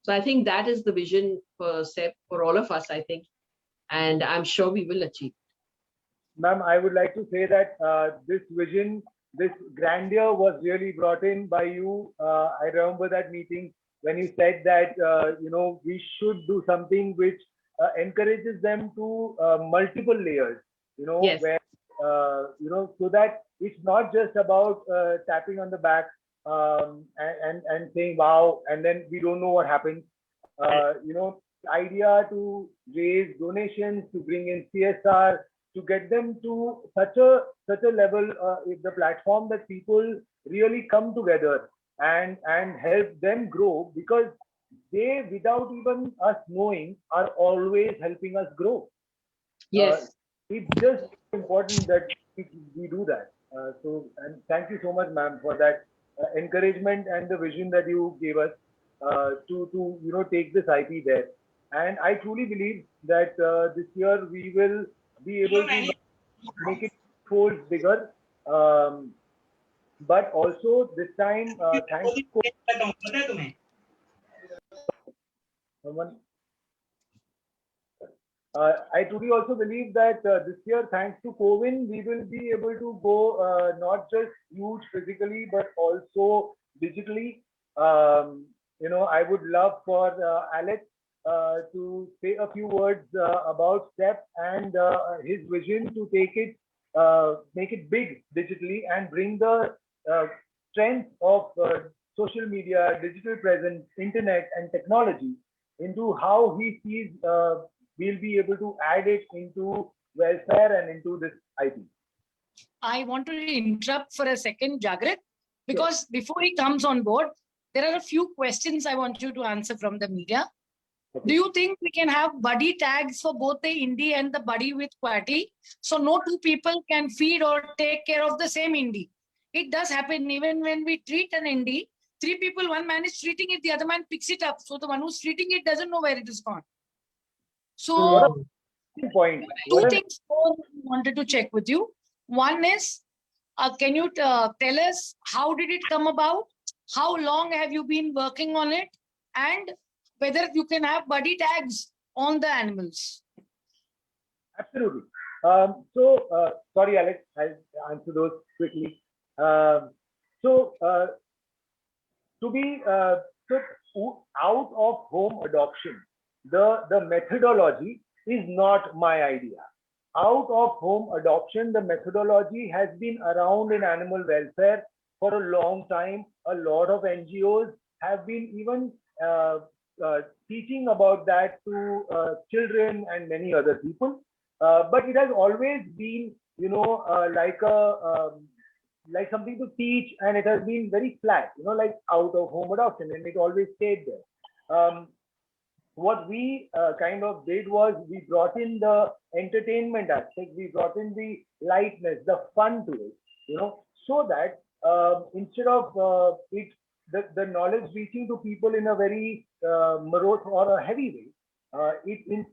So I think that is the vision for SEP for all of us, I think, and I'm sure we will achieve. Ma'am, I would like to say that this vision, this grandeur was really brought in by you. I remember that meeting when you said that, we should do something which encourages them to multiple layers, Yes. where, so that it's not just about tapping on the back and saying, wow, and then we don't know what happens. Idea to raise donations, to bring in CSR, to get them to such a level, is the platform that people really come together and help them grow, because they, without even us knowing, are always helping us grow. Yes. it's just important that we do that. And thank you so much, ma'am, for that encouragement and the vision that you gave us to take this IP there. And I truly believe that this year we will be able to make it folds bigger. But also this time, thanks to someone. I truly also believe that this year, thanks to COVID, we will be able to go not just huge physically, but also digitally. I would love for Alex to say a few words about STEP and his vision to make it big digitally and bring the strength of social media, digital presence, internet, and technology into how he sees we'll be able to add it into welfare and into this IP. I want to interrupt for a second, Jagrit, because before he comes on board, there are a few questions I want you to answer from the media. Okay. Do you think we can have buddy tags for both the indie and the buddy with Quatty? So no two people can feed or take care of the same indie. It does happen even when we treat an indie, 3 people, one man is treating it, the other man picks it up. So the one who's treating it doesn't know where it is gone. So two things I wanted to check with you. One is, can you tell us how did it come about? How long have you been working on it? And whether you can have buddy tags on the animals. Absolutely. Sorry, Alex, I'll answer those quickly. To be out of home adoption, the methodology is not my idea. Out of home adoption, the methodology has been around in animal welfare for a long time. A lot of NGOs have been even teaching about that to children and many other people. But it has always been, like something to teach, and it has been very flat, like out of home adoption, and it always stayed there. What we kind of did was we brought in the entertainment aspect, we brought in the lightness, the fun to it, so that instead of the knowledge reaching to people in a very morose or a heavy way, it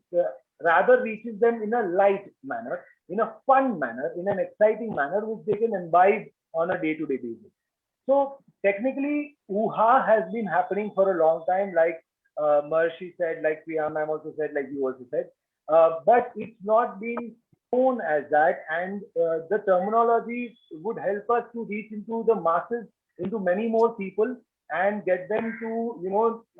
rather reaches them in a light manner, in a fun manner, in an exciting manner, which they can imbibe on a day-to-day basis. So technically, UHA has been happening for a long time, like Marshi said, like Priya ma'am also said, like you also said, but it's not been known as that, and the terminology would help us to reach into the masses, into many more people, and get them to,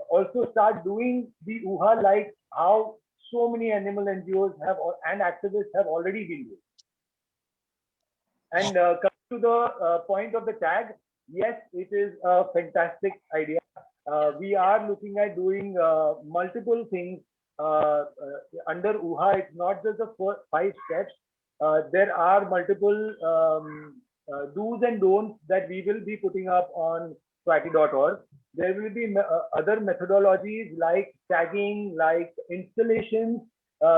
also start doing the UHA like how so many animal NGOs have and activists have already been doing. And coming to the point of the tag, yes, it is a fantastic idea. We are looking at doing multiple things under UHA. It's not just the 5 steps. There are multiple do's and don'ts that we will be putting up on Quatty.org. There will be other methodologies like tagging, like installations.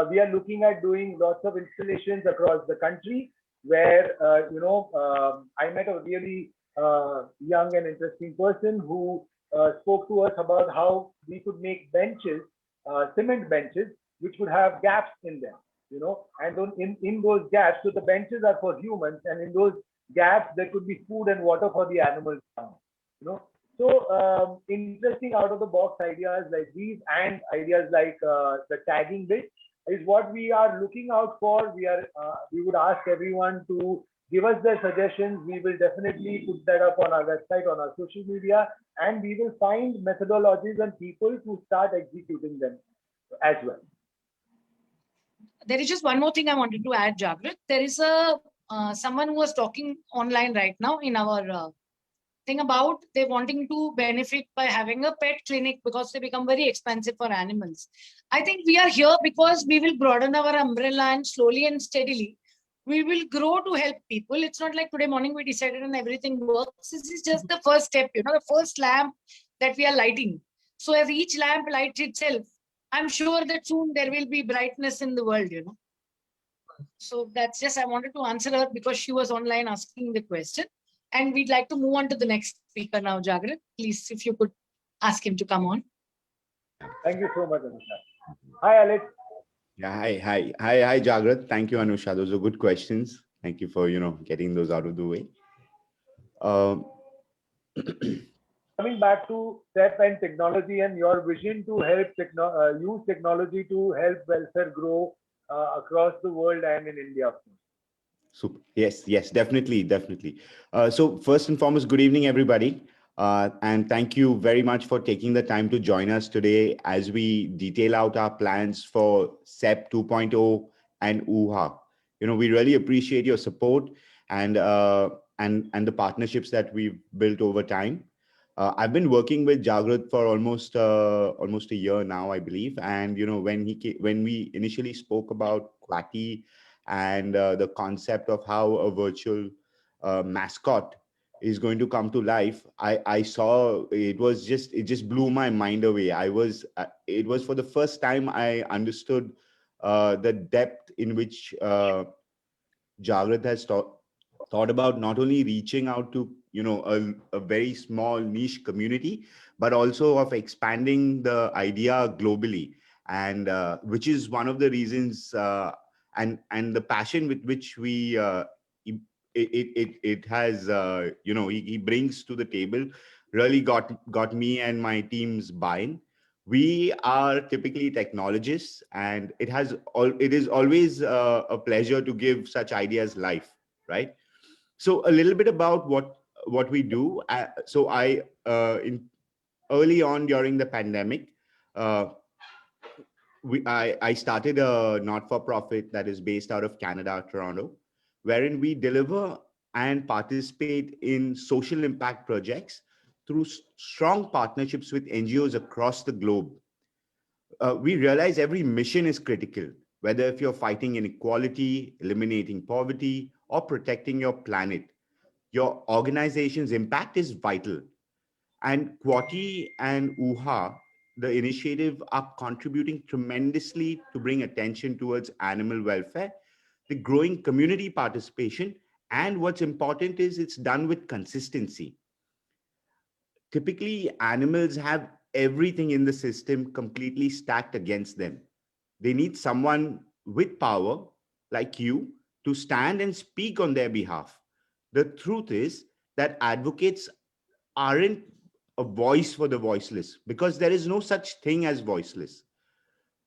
We are looking at doing lots of installations across the country where, I met a really young and interesting person who spoke to us about how we could make benches, cement benches, which would have gaps in them, and in those gaps, so the benches are for humans, and in those gaps, there could be food and water for the animals, So interesting out of the box ideas like these and ideas like the tagging bit is what we are looking out for. We would ask everyone to give us their suggestions. We will definitely put that up on our website, on our social media, and we will find methodologies and people to start executing them as well. There is just one more thing I wanted to add, Jagrit. There is someone who was talking online right now in our thing about they wanting to benefit by having a pet clinic because they become very expensive for animals. I think we are here because we will broaden our umbrella, and slowly and steadily we will grow to help people. It's not like today morning we decided and everything works. This is just the first step, the first lamp that we are lighting. So as each lamp lights itself, I'm sure that soon there will be brightness in the world, So that's just, I wanted to answer her because she was online asking the question. And we'd like to move on to the next speaker now, Jagrat. Please, if you could ask him to come on. Thank you so much, Anusha. Hi, Alex. Yeah, hi, Jagrat. Thank you, Anusha. Those are good questions. Thank you for, getting those out of the way. Coming back to SEP and technology and your vision to help use technology to help welfare grow across the world and in India. Super. Yes, definitely. So first and foremost, good evening, everybody. And thank you very much for taking the time to join us today as we detail out our plans for SEP 2.0 and UHA. We really appreciate your support and the partnerships that we've built over time. I've been working with Jagrat for almost a year now, I believe. And when we initially spoke about Quati and the concept of how a virtual mascot is going to come to life, I saw it just blew my mind away. It was for the first time I understood the depth in which Jagrat has thought about not only reaching out to a very small niche community, but also of expanding the idea globally, and which is one of the reasons and the passion with which we it has he brings to the table really got me and my team's buy-in. We are typically technologists, and it is always a pleasure to give such ideas life, right? So a little bit about what we do. So early on during the pandemic, I started a not-for-profit that is based out of Canada, Toronto, wherein we deliver and participate in social impact projects through strong partnerships with NGOs across the globe. We realize every mission is critical, whether if you're fighting inequality, eliminating poverty, or protecting your planet. Your organization's impact is vital. And Quati and UHA, the initiative, are contributing tremendously to bring attention towards animal welfare, the growing community participation, and what's important is it's done with consistency. Typically, animals have everything in the system completely stacked against them. They need someone with power, like you, to stand and speak on their behalf. The truth is that advocates aren't a voice for the voiceless, because there is no such thing as voiceless.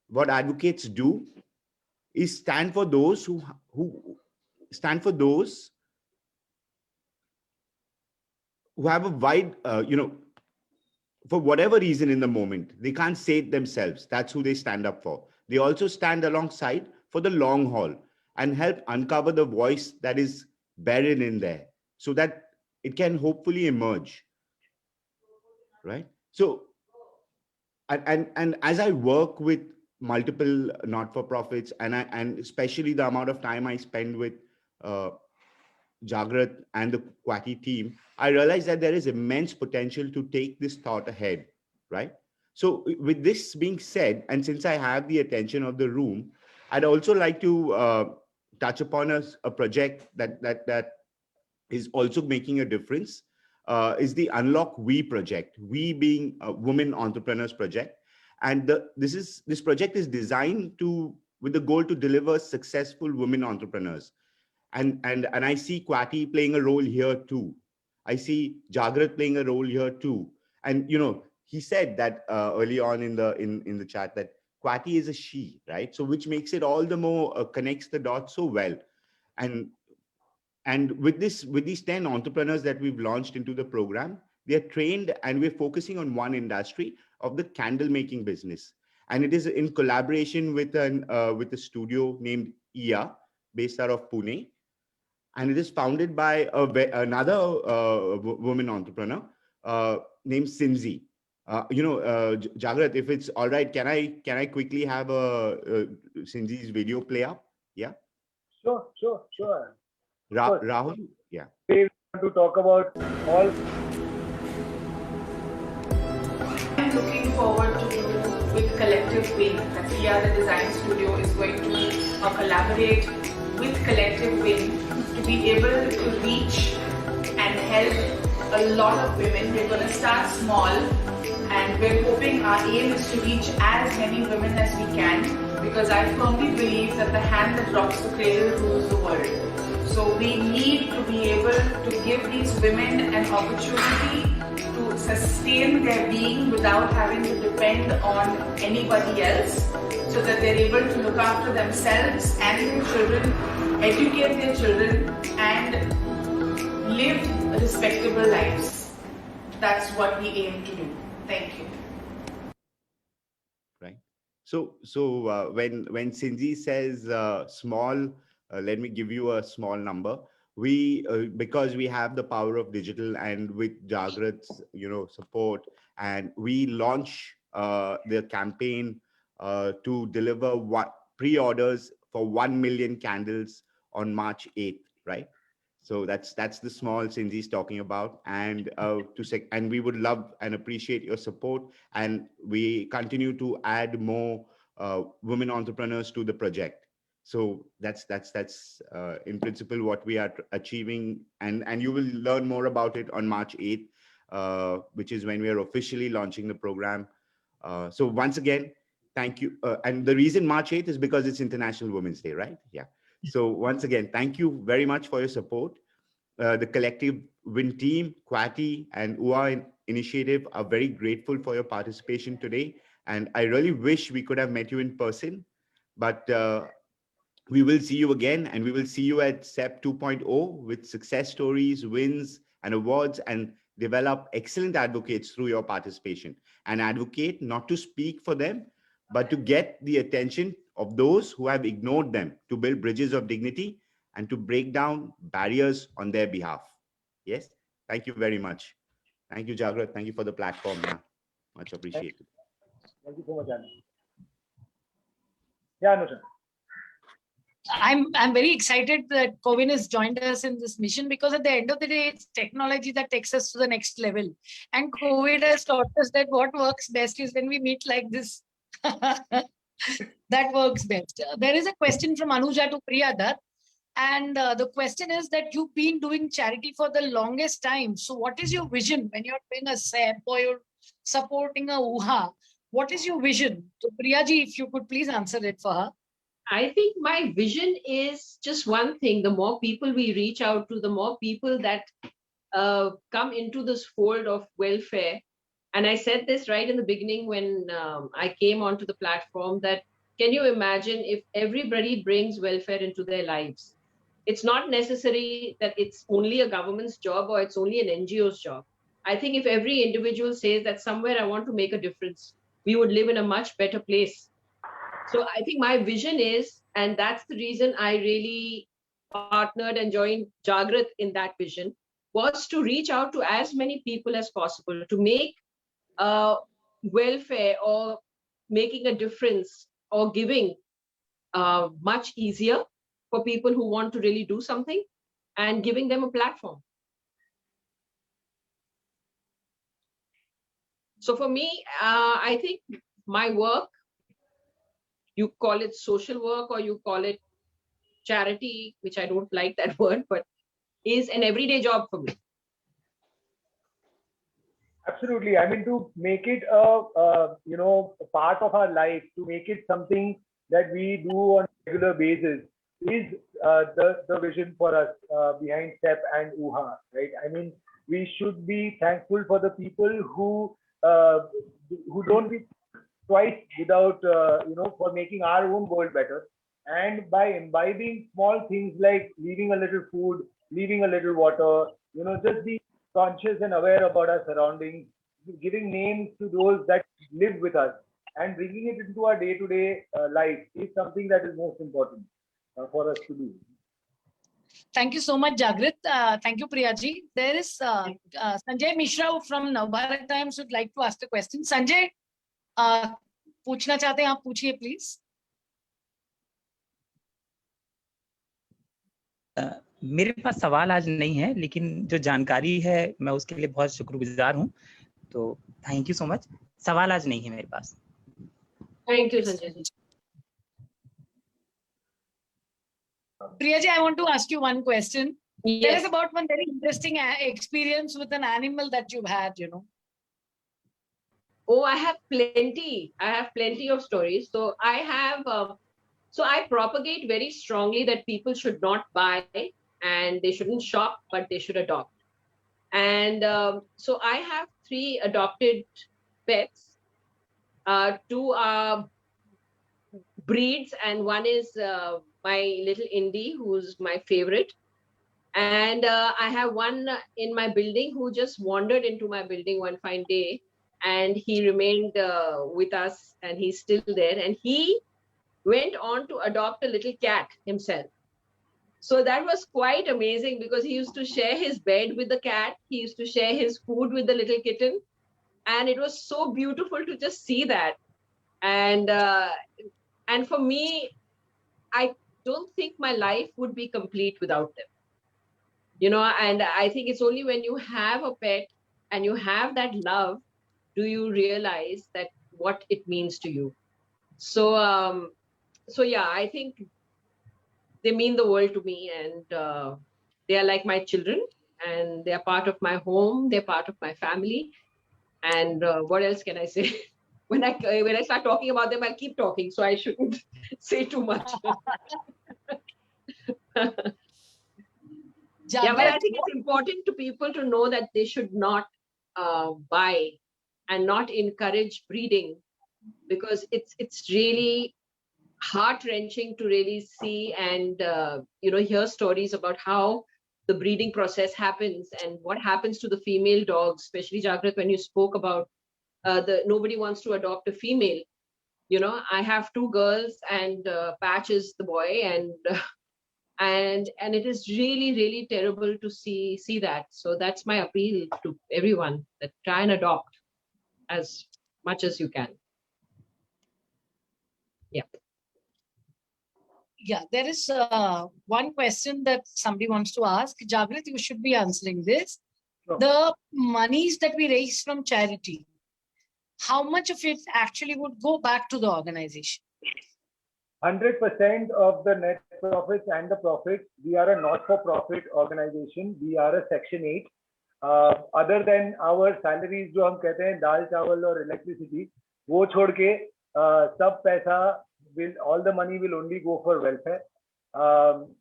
What advocates do is stand for those who have a wide, for whatever reason in the moment, they can't say it themselves. That's who they stand up for. They also stand alongside for the long haul and help uncover the voice that is buried in there so that it can hopefully emerge, right? So, and as I work with multiple not-for-profits and especially the amount of time I spend with Jagrat and the Quati team, I realized that there is immense potential to take this thought ahead, right? So with this being said, and since I have the attention of the room, I'd also like to touch upon a project that is also making a difference, is the Unlock We project, we being a Women Entrepreneurs Project. And this project is designed with the goal to deliver successful women entrepreneurs. And I see Quati playing a role here too. I see Jagrat playing a role here too. And he said that early on in the chat that Quati is a she, right? So which makes it all the more connects the dots so well. And with these 10 entrepreneurs that we've launched into the program, they are trained, and we're focusing on one industry of the candle making business. And it is in collaboration with a studio named Ia, based out of Pune. And it is founded by another woman entrepreneur named Sinzi. Jagrat, if it's all right, can I quickly have Sinzi's video play up? Yeah. Sure. Rahul, yeah. We want to talk about all. I'm looking forward to with Collective Wing. That the design studio is going to collaborate with Collective Win to be able to reach and help a lot of women. We're going to start small, and we're hoping our aim is to reach as many women as we can, because I firmly believe that the hand that rocks the cradle rules the world. So we need to be able to give these women an opportunity to sustain their being without having to depend on anybody else, so that they're able to look after themselves and their children, educate their children, and live respectable lives. That's what we aim to do. Thank you. Right. So when Sinji says small, let me give you a small number. We because we have the power of digital, and with Jagrat's support, and we launch the campaign to deliver pre-orders for 1 million candles on March 8th, right? So that's the small Sinji's talking about, and and we would love and appreciate your support, and we continue to add more women entrepreneurs to the project. So that's in principle what we are achieving, and you will learn more about it on March 8th, which is when we are officially launching the program. So once again, thank you. And the reason March 8th is because it's International Women's Day, right? Yeah. So once again, thank you very much for your support. The Collective Win team, Kwati and UHA initiative are very grateful for your participation today. And I really wish we could have met you in person, but we will see you again, and we will see you at SEP 2.0 with success stories, wins, and awards, and develop excellent advocates through your participation. And advocate not to speak for them, but to get the attention of those who have ignored them, to build bridges of dignity and to break down barriers on their behalf. Yes, thank you very much. Thank you, Jagrat. Thank you for the platform. Much appreciated. Thank you so much, Anand. Yeah, Anusha. I'm very excited that Cowin has joined us in this mission, because at the end of the day, it's technology that takes us to the next level. And COVID has taught us that what works best is when we meet like this. That works best. There is a question from Anuja to Priya, and the question is that you've been doing charity for the longest time. So what is your vision when you're doing a SEP or you're supporting a UHA? What is your vision? So Priya ji, if you could please answer it for her. I think my vision is just one thing. The more people we reach out to, the more people that come into this fold of welfare. And I said this right in the beginning when I came onto the platform, that can you imagine if everybody brings welfare into their lives? It's not necessary that it's only a government's job or it's only an NGO's job. I think if every individual says that somewhere I want to make a difference, we would live in a much better place. So I think my vision is, and that's the reason I really partnered and joined Jagrat in that vision, was to reach out to as many people as possible, to make welfare or making a difference or giving much easier for people who want to really do something, and giving them a platform. So for me, I think my work, you call it social work or you call it charity, which I don't like that word, but is an everyday job for me. Absolutely. I mean, to make it a part of our life, to make it something that we do on a regular basis, is the vision for us behind SEP and UHA, right? I mean, we should be thankful for the people who don't be twice without, for making our own world better. And by imbibing small things like leaving a little food, leaving a little water, just be conscious and aware about our surroundings, giving names to those that live with us, and bringing it into our day-to-day life is something that is most important for us to do. Thank you so much, Jagrat. Thank you, Priyaji. There is Sanjay Mishra from Navbharat Times would like to ask a question. Sanjay, पूछना चाहते हैं आप, पूछिए please. मेरे पास सवाल आज नहीं है, लेकिन जो जानकारी है मैं उसके लिए बहुत शुक्रगुजार हूँ, तो थैंक यू सो मच. सवाल आज नहीं है मेरे पास. Thank you, Sanjay. Priyaji, I want to ask you one question. Tell Yes. us about one very interesting experience with an animal that you've had, you know. Oh, I have plenty. I have plenty of stories. So I have, so I propagate very strongly that people should not buy and they shouldn't shop, but they should adopt. And so I have 3 adopted pets. 2 are breeds, and one is my little Indie, who's my favorite. And I have one in my building who just wandered into my building one fine day, and he remained with us, and he's still there. And he went on to adopt a little cat himself. So that was quite amazing because he used to share his bed with the cat. He used to share his food with the little kitten. And it was so beautiful to just see that. And for me, I don't think my life would be complete without them. You know, and I think it's only when you have a pet and you have that love, do you realize that what it means to you. So, so yeah, I think they mean the world to me, and they are like my children, and they are part of my home. They're part of my family. And what else can I say? When I start talking about them, I'll keep talking, so I shouldn't say too much. Yeah, but I think it's important to people to know that they should not buy and not encourage breeding, because it's really heart-wrenching to really see and hear stories about how the breeding process happens and what happens to the female dogs, especially Jagrat, when you spoke about nobody wants to adopt a female. You know, I have 2 girls, and Patch is the boy, and it is really, really terrible to see that. So that's my appeal to everyone, that try and adopt as much as you can. Yeah. Yeah, there is one question that somebody wants to ask. Jagrat, you should be answering this. Sure. The monies that we raise from charity, how much of it actually would go back to the organization? 100% of the net profits and the profits. We are a not-for-profit organization. We are a Section 8. Other than our salaries, जो हम कहते हैं दाल चावल और electricity, वो छोड़ के सब पैसा all the money will only go for welfare.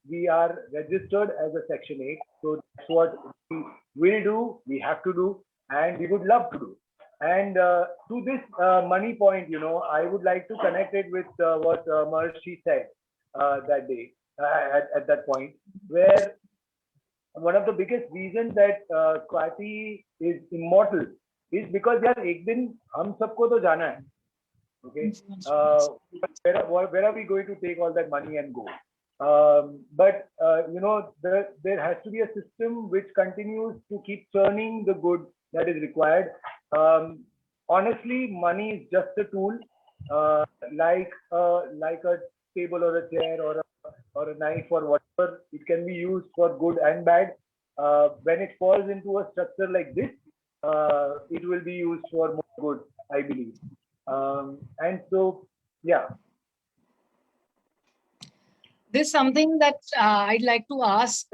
We are registered as a Section 8, so that's what we will do, we have to do, and we would love to do. And to this money point, you know, I would like to connect it with what Maharishi said that day, at that point, where one of the biggest reasons that Kwati is immortal is because यार एक दिन हम सबको तो जाना है. Okay, where are we going to take all that money and go? But you know, there has to be a system which continues to keep churning the good that is required. Honestly, money is just a tool, like a table or a chair or a knife or whatever. It can be used for good and bad. When it falls into a structure like this, it will be used for more good, I believe. And so, yeah. There's something that I'd like to ask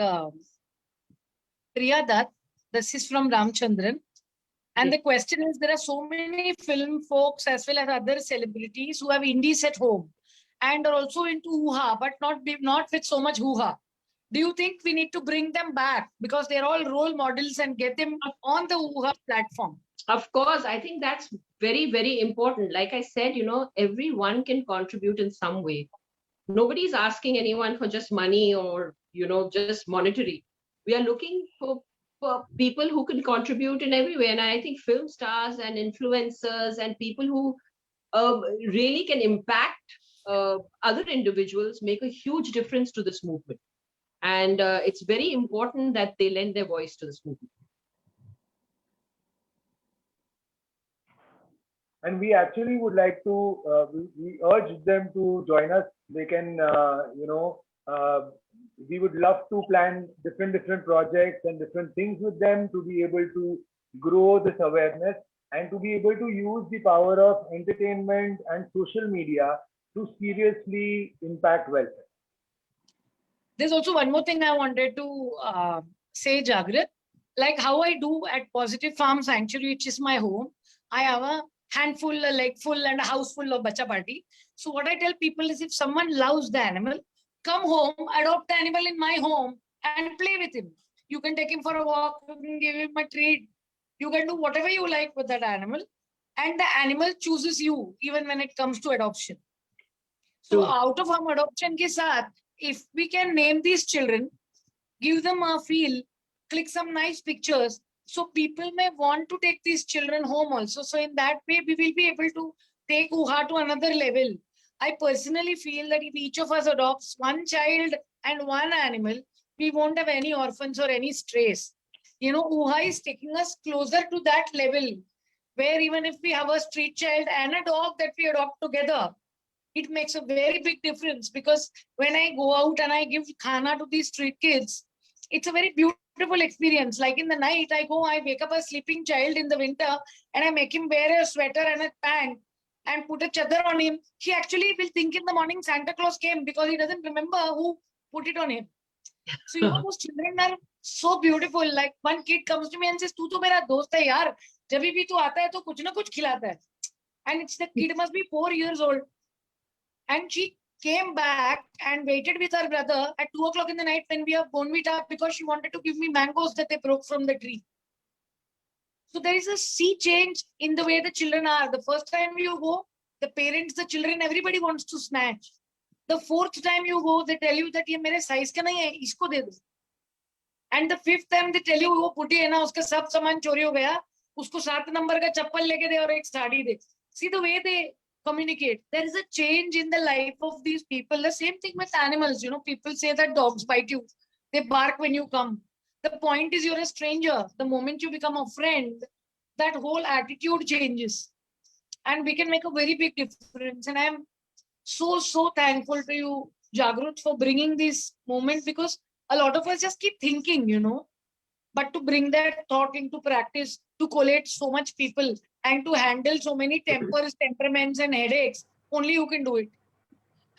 Priya Dutt. This is from Ramchandran. And the question is, there are so many film folks as well as other celebrities who have indies at home and are also into hoo-ha, but not with so much hoo-ha. Do you think we need to bring them back because they're all role models and get them on the hoo-ha platform? Of course, I think that's very, very important. Like I said, you know, everyone can contribute in some way. Nobody's asking anyone for just money or, you know, just monetary. We are looking for people who can contribute in every way. And I think film stars and influencers and people who really can impact other individuals make a huge difference to this movement. And it's very important that they lend their voice to this movement. And we actually would like to, we urge them to join us. They can, you know, we would love to plan different projects and different things with them to be able to grow this awareness and to be able to use the power of entertainment and social media to seriously impact welfare. There's also one more thing I wanted to say, Jagrat. Like how I do at Positive Farm Sanctuary, which is my home, I have a handful, a leg full, and a house full of bacha party. So what I tell people is, if someone loves the animal, come home, adopt the animal in my home, and play with him. You can take him for a walk, you can give him a treat, you can do whatever you like with that animal, and the animal chooses you even when it comes to adoption. So out of home adoption ke saath, if we can name these children, give them a feel, click some nice pictures, so people may want to take these children home also. So in that way, we will be able to take UHA to another level. I personally feel that if each of us adopts one child and one animal, we won't have any orphans or any strays. You know, UHA is taking us closer to that level, where even if we have a street child and a dog that we adopt together, it makes a very big difference. Because when I go out and I give khana to these street kids, it's a very beautiful experience. Like in the night, I wake up a sleeping child in the winter and I make him wear a sweater and a pant and put a chadar on him. He actually will think in the morning Santa Claus came, because he doesn't remember who put it on him. So, you know, those children are so beautiful. Like one kid comes to me and says, "Tu to mera dost hai yaar. Jab bhi tu aata hai to kuch na kuch khilata hai." And it's the kid must be 4 years old. And she came back and waited with her brother at 2 o'clock in the night when we have Bonvita, because she wanted to give me mangoes that they broke from the tree. So there is a sea change in the way the children are. The first time you go, the parents, the children, everybody wants to snatch. The fourth time you go, they tell you that ye mere size ka nahi hai, isko de do. And the fifth time they tell you, wo putti hai na, uska sab saman chori ho gaya, usko 7 number ka chappal leke de aur ek saadi de. See the way they communicate. There is a change in the life of these people. The same thing with animals. You know, people say that dogs bite you. They bark when you come. The point is, you're a stranger. The moment you become a friend, that whole attitude changes. And we can make a very big difference. And I'm so thankful to you, Jagrut, for bringing this moment, because a lot of us just keep thinking, you know, but to bring that thought into practice, to collate so much people and to handle so many tempers, temperaments and headaches, only you can do it.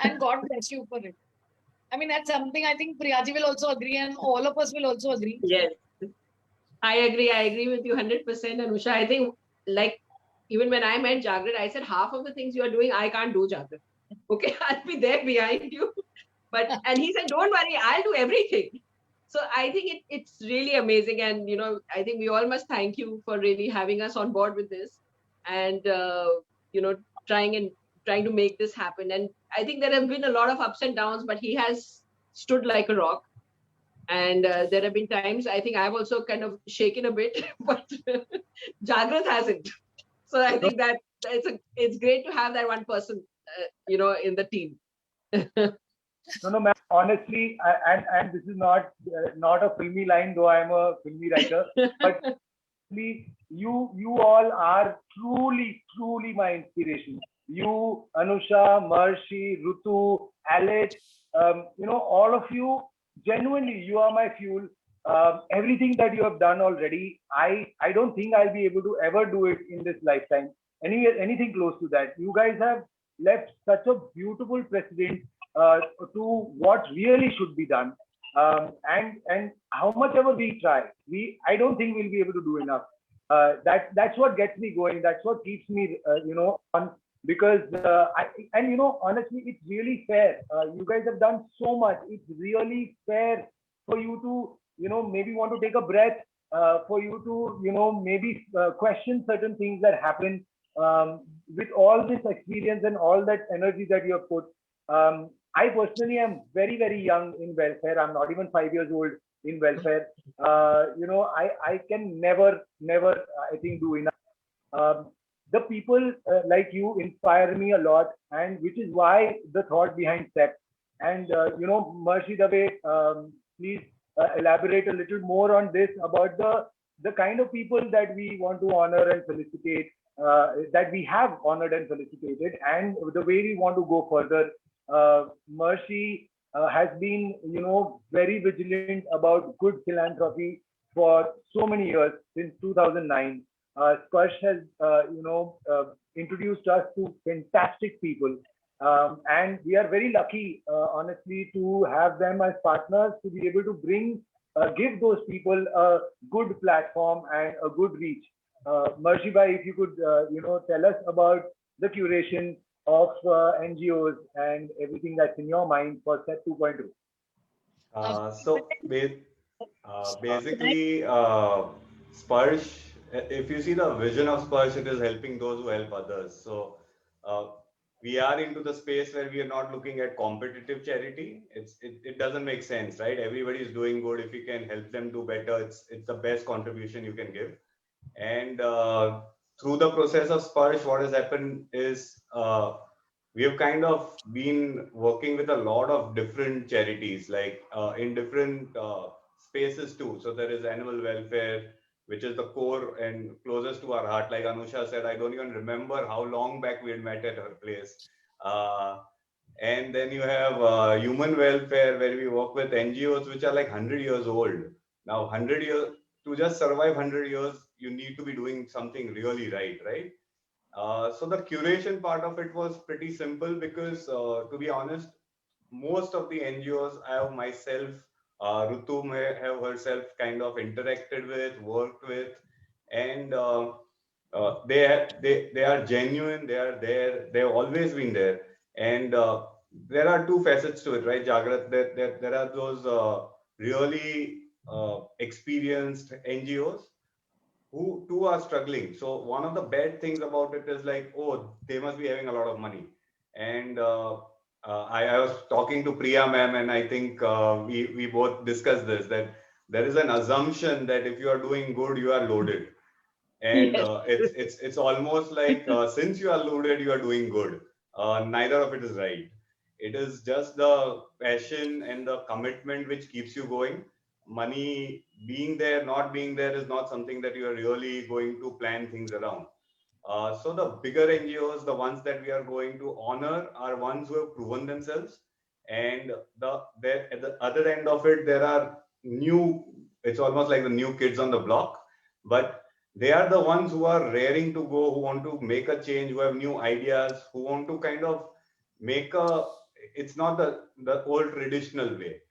And God bless you for it. I mean, that's something I think Priyaji will also agree, and all of us will also agree. Yes, I agree with you 100%, Anusha. I think, like, even when I met Jagrat, I said half of the things you are doing, I can't do, Jagrat. Okay, I'll be there behind you. And he said, don't worry, I'll do everything. So I think it's really amazing. And, you know, I think we all must thank you for really having us on board with this and, you know, trying to make this happen. And I think there have been a lot of ups and downs, but he has stood like a rock. And there have been times I think I've also kind of shaken a bit, but Jagrat hasn't. So I think that it's great to have that one person, you know, in the team. No, ma'am. Honestly, and this is not a filmy line, though I'm a filmy writer. But please, you all are truly my inspiration. You, Anusha, Marshi, Rutu, Alex, you know, all of you, genuinely, you are my fuel. Everything that you have done already, I don't think I'll be able to ever do it in this lifetime. Anything close to that. You guys have left such a beautiful precedent to what really should be done. And how much ever we try, I don't think we'll be able to do enough. That's what gets me going. That's what keeps me, you know, on. Because and you know, honestly, it's really fair. You guys have done so much. It's really fair for you to, you know, maybe want to take a breath, for you to, you know, maybe question certain things that happen with all this experience and all that energy that you have put. I personally am very young in welfare. I'm not even 5 years old in welfare. You know, I can never, I think, do enough. The people like you inspire me a lot, and which is why the thought behind STEP. And you know, Marshi Dave, please elaborate a little more on this, about the kind of people that we want to honor and felicitate, that we have honored and felicitated, and the way we want to go further. Marshi has been, you know, very vigilant about good philanthropy for so many years, since 2009. Sparsh has, you know, introduced us to fantastic people. And we are very lucky, honestly, to have them as partners to be able to give those people a good platform and a good reach. Mershi bhai, if you could, tell us about the curation of NGOs and everything that's in your mind for STEP 2.0. Basically, Sparsh, if you see the vision of Sparsh, it is helping those who help others. So we are into the space where we are not looking at competitive charity. It doesn't make sense, right? Everybody is doing good. If you can help them do better, it's the best contribution you can give. And through the process of Sparsh, what has happened is we have kind of been working with a lot of different charities, like in different spaces too. So there is animal welfare, which is the core and closest to our heart. Like Anusha said, I don't even remember how long back we had met at her place. And then you have human welfare, where we work with NGOs which are like 100 years old. Now, 100 years, to just survive 100 years, you need to be doing something really right, right? So the curation part of it was pretty simple because, to be honest, most of the NGOs I have myself, Rutu may have herself kind of interacted with, worked with, and they are genuine. They are there. They've always been there, and there are two facets to it, right, Jagrat? There are those really experienced NGOs who too are struggling. So one of the bad things about it is like, oh, they must be having a lot of money. And I was talking to Priya ma'am, and I think we both discussed this, that there is an assumption that if you are doing good, you are loaded. And Yes. it's almost like since you are loaded, you are doing good. Neither of it is right. It is just the passion and the commitment which keeps you going. Money being there, not being there is not something that you are really going to plan things around. So the bigger NGOs, the ones that we are going to honor, are ones who have proven themselves. And at the other end of it, there are new, it's almost like the new kids on the block, but they are the ones who are raring to go, who want to make a change, who have new ideas, who want to kind of make it's not the old traditional way.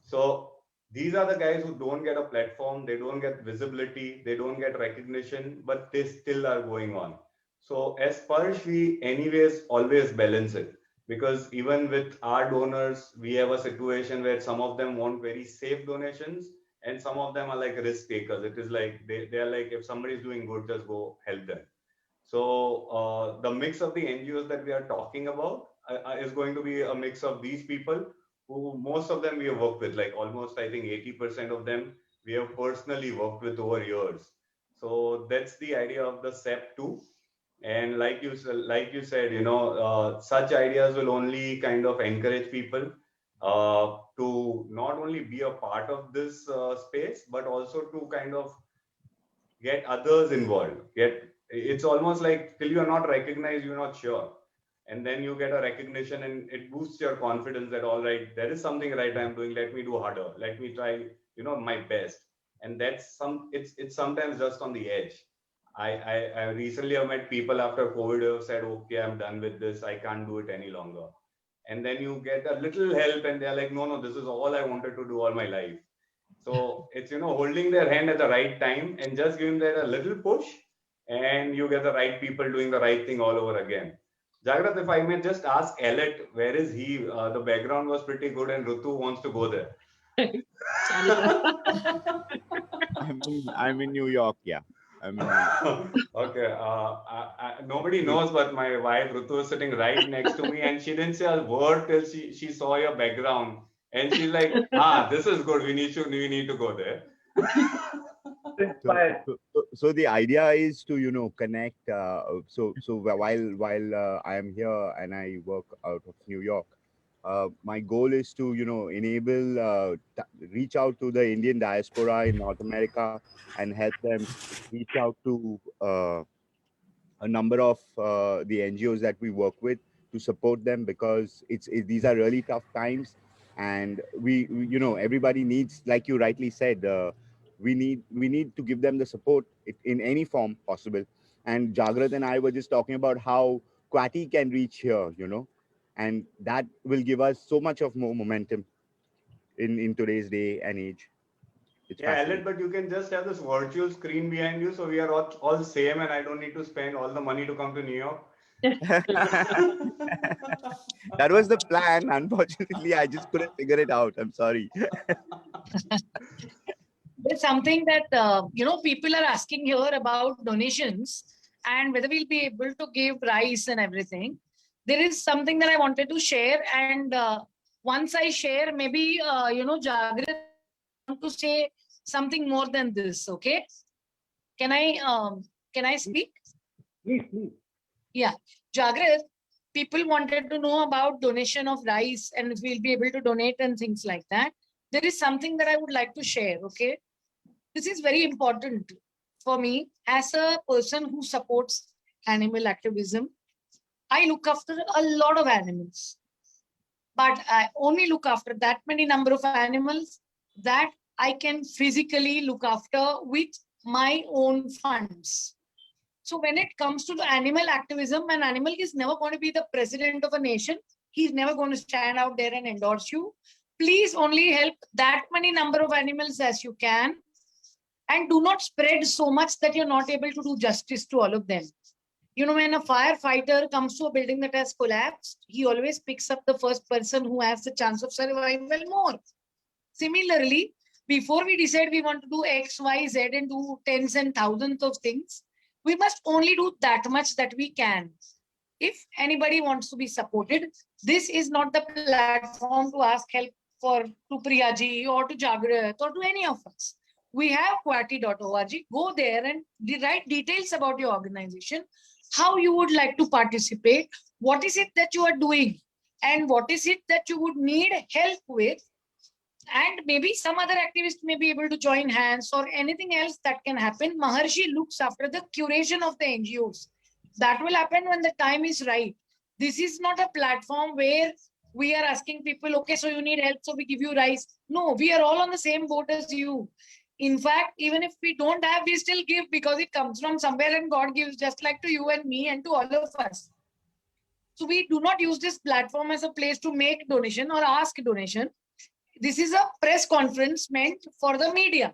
So these are the guys who don't get a platform, they don't get visibility, they don't get recognition, but they still are going on. So as Sparsh, we anyways always balance it, because even with our donors, we have a situation where some of them want very safe donations and some of them are like risk takers. It is like they are like, if somebody is doing good, just go help them. So the mix of the NGOs that we are talking about is going to be a mix of these people, who most of them we have worked with, like almost I think 80% of them we have personally worked with over years. So that's the idea of the SEP 2. And like you said, such ideas will only kind of encourage people to not only be a part of this space, but also to kind of get others involved. It's almost like till you're not recognized, you're not sure. And then you get a recognition and it boosts your confidence that, all right, there is something right I'm doing. Let me do harder. Let me try, my best. And it's sometimes just on the edge. I recently have met people after COVID who have said, okay, I'm done with this. I can't do it any longer. And then you get a little help and they're like, no, this is all I wanted to do all my life. So it's, holding their hand at the right time and just giving them a little push, and you get the right people doing the right thing all over again. Jagrat, if I may just ask Elliot, where is he? The background was pretty good and Rutu wants to go there. I'm in New York, yeah. Okay. Nobody knows, but my wife Rutu is sitting right next to me, and she didn't say a word till she saw your background, and she's like, this is good. We need to go there. So the idea is to connect. So while I am here and I work out of New York, my goal is to enable reach out to the Indian diaspora in North America and help them reach out to a number of the NGOs that we work with to support them, because these are really tough times, and we everybody needs, like you rightly said, we need to give them the support in any form possible. And Jagrat and I were just talking about how Kwati can reach here, and that will give us so much of more momentum in today's day and age. It's Yeah, Alan, fascinating. but you can just have this virtual screen behind you, so we are all same, and I don't need to spend all the money to come to New York. That was the plan. Unfortunately, I just couldn't figure it out. I'm sorry. There's something that people are asking here about donations and whether we'll be able to give rice and everything. There is something that I wanted to share, and once I share, maybe Jagrat want to say something more than this. Okay? Can I speak? Please, please. Yeah, Jagrat, people wanted to know about donation of rice and if we'll be able to donate and things like that. There is something that I would like to share. Okay? This is very important for me as a person who supports animal activism. I look after a lot of animals, but I only look after that many number of animals that I can physically look after with my own funds. So when it comes to the animal activism, an animal is never going to be the president of a nation. He's never going to stand out there and endorse you. Please only help that many number of animals as you can. And do not spread so much that you're not able to do justice to all of them. You know, when a firefighter comes to a building that has collapsed, he always picks up the first person who has the chance of survival more. Similarly, before we decide we want to do X, Y, Z and do tens and thousands of things, we must only do that much that we can. If anybody wants to be supported, this is not the platform to ask help to Priyaji or to Jagrat or to any of us. We have Kuwati.org. Go there and write details about your organization, how you would like to participate, what is it that you are doing, and what is it that you would need help with. And maybe some other activist may be able to join hands or anything else that can happen. Maharshi looks after the curation of the NGOs. That will happen when the time is right. This is not a platform where we are asking people, okay, so you need help, so we give you rice. No, we are all on the same boat as you. In fact, even if we don't have, we still give because it comes from somewhere and God gives just like to you and me and to all of us. So we do not use this platform as a place to make donation or ask donation. This is a press conference meant for the media.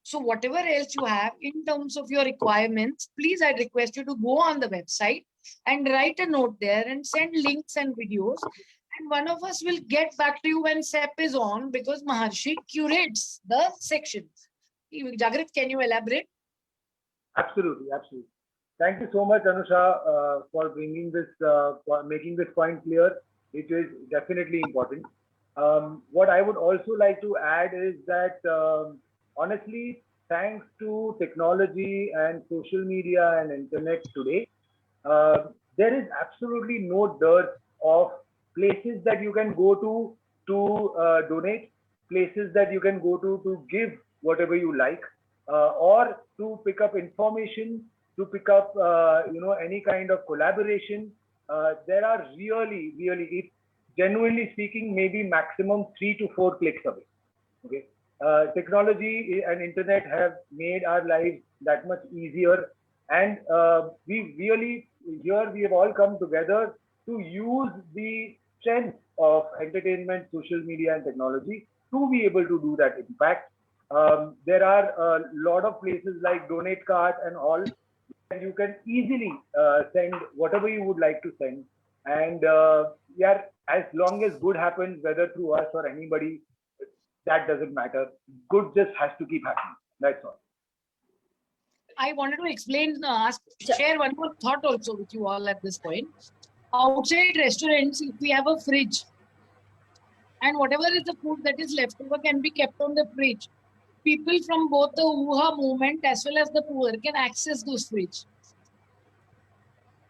So whatever else you have in terms of your requirements, please, I request you to go on the website and write a note there and send links and videos. And one of us will get back to you when SEP is on because Maharshi curates the section. Jagrat, can you elaborate? Absolutely, absolutely. Thank you so much, Anusha, for bringing this, for making this point clear. It is definitely important. What I would also like to add is that, honestly, thanks to technology and social media and internet today, there is absolutely no dearth of places that you can go to donate, places that you can go to give whatever you like, or to pick up information, to pick up any kind of collaboration. There are really, if genuinely speaking, maybe maximum 3 to 4 clicks away. Okay, technology and internet have made our lives that much easier, and we have all come together to use the strength of entertainment, social media, and technology to be able to do that impact. There are a lot of places like Donate Card and all, and you can easily send whatever you would like to send. And as long as good happens, whether through us or anybody, that doesn't matter. Good just has to keep happening. That's all. I wanted to explain, share one more thought also with you all at this point. Outside restaurants, if we have a fridge, and whatever is the food that is left over can be kept on the fridge, people from both the UHA movement as well as the poor can access those fridge.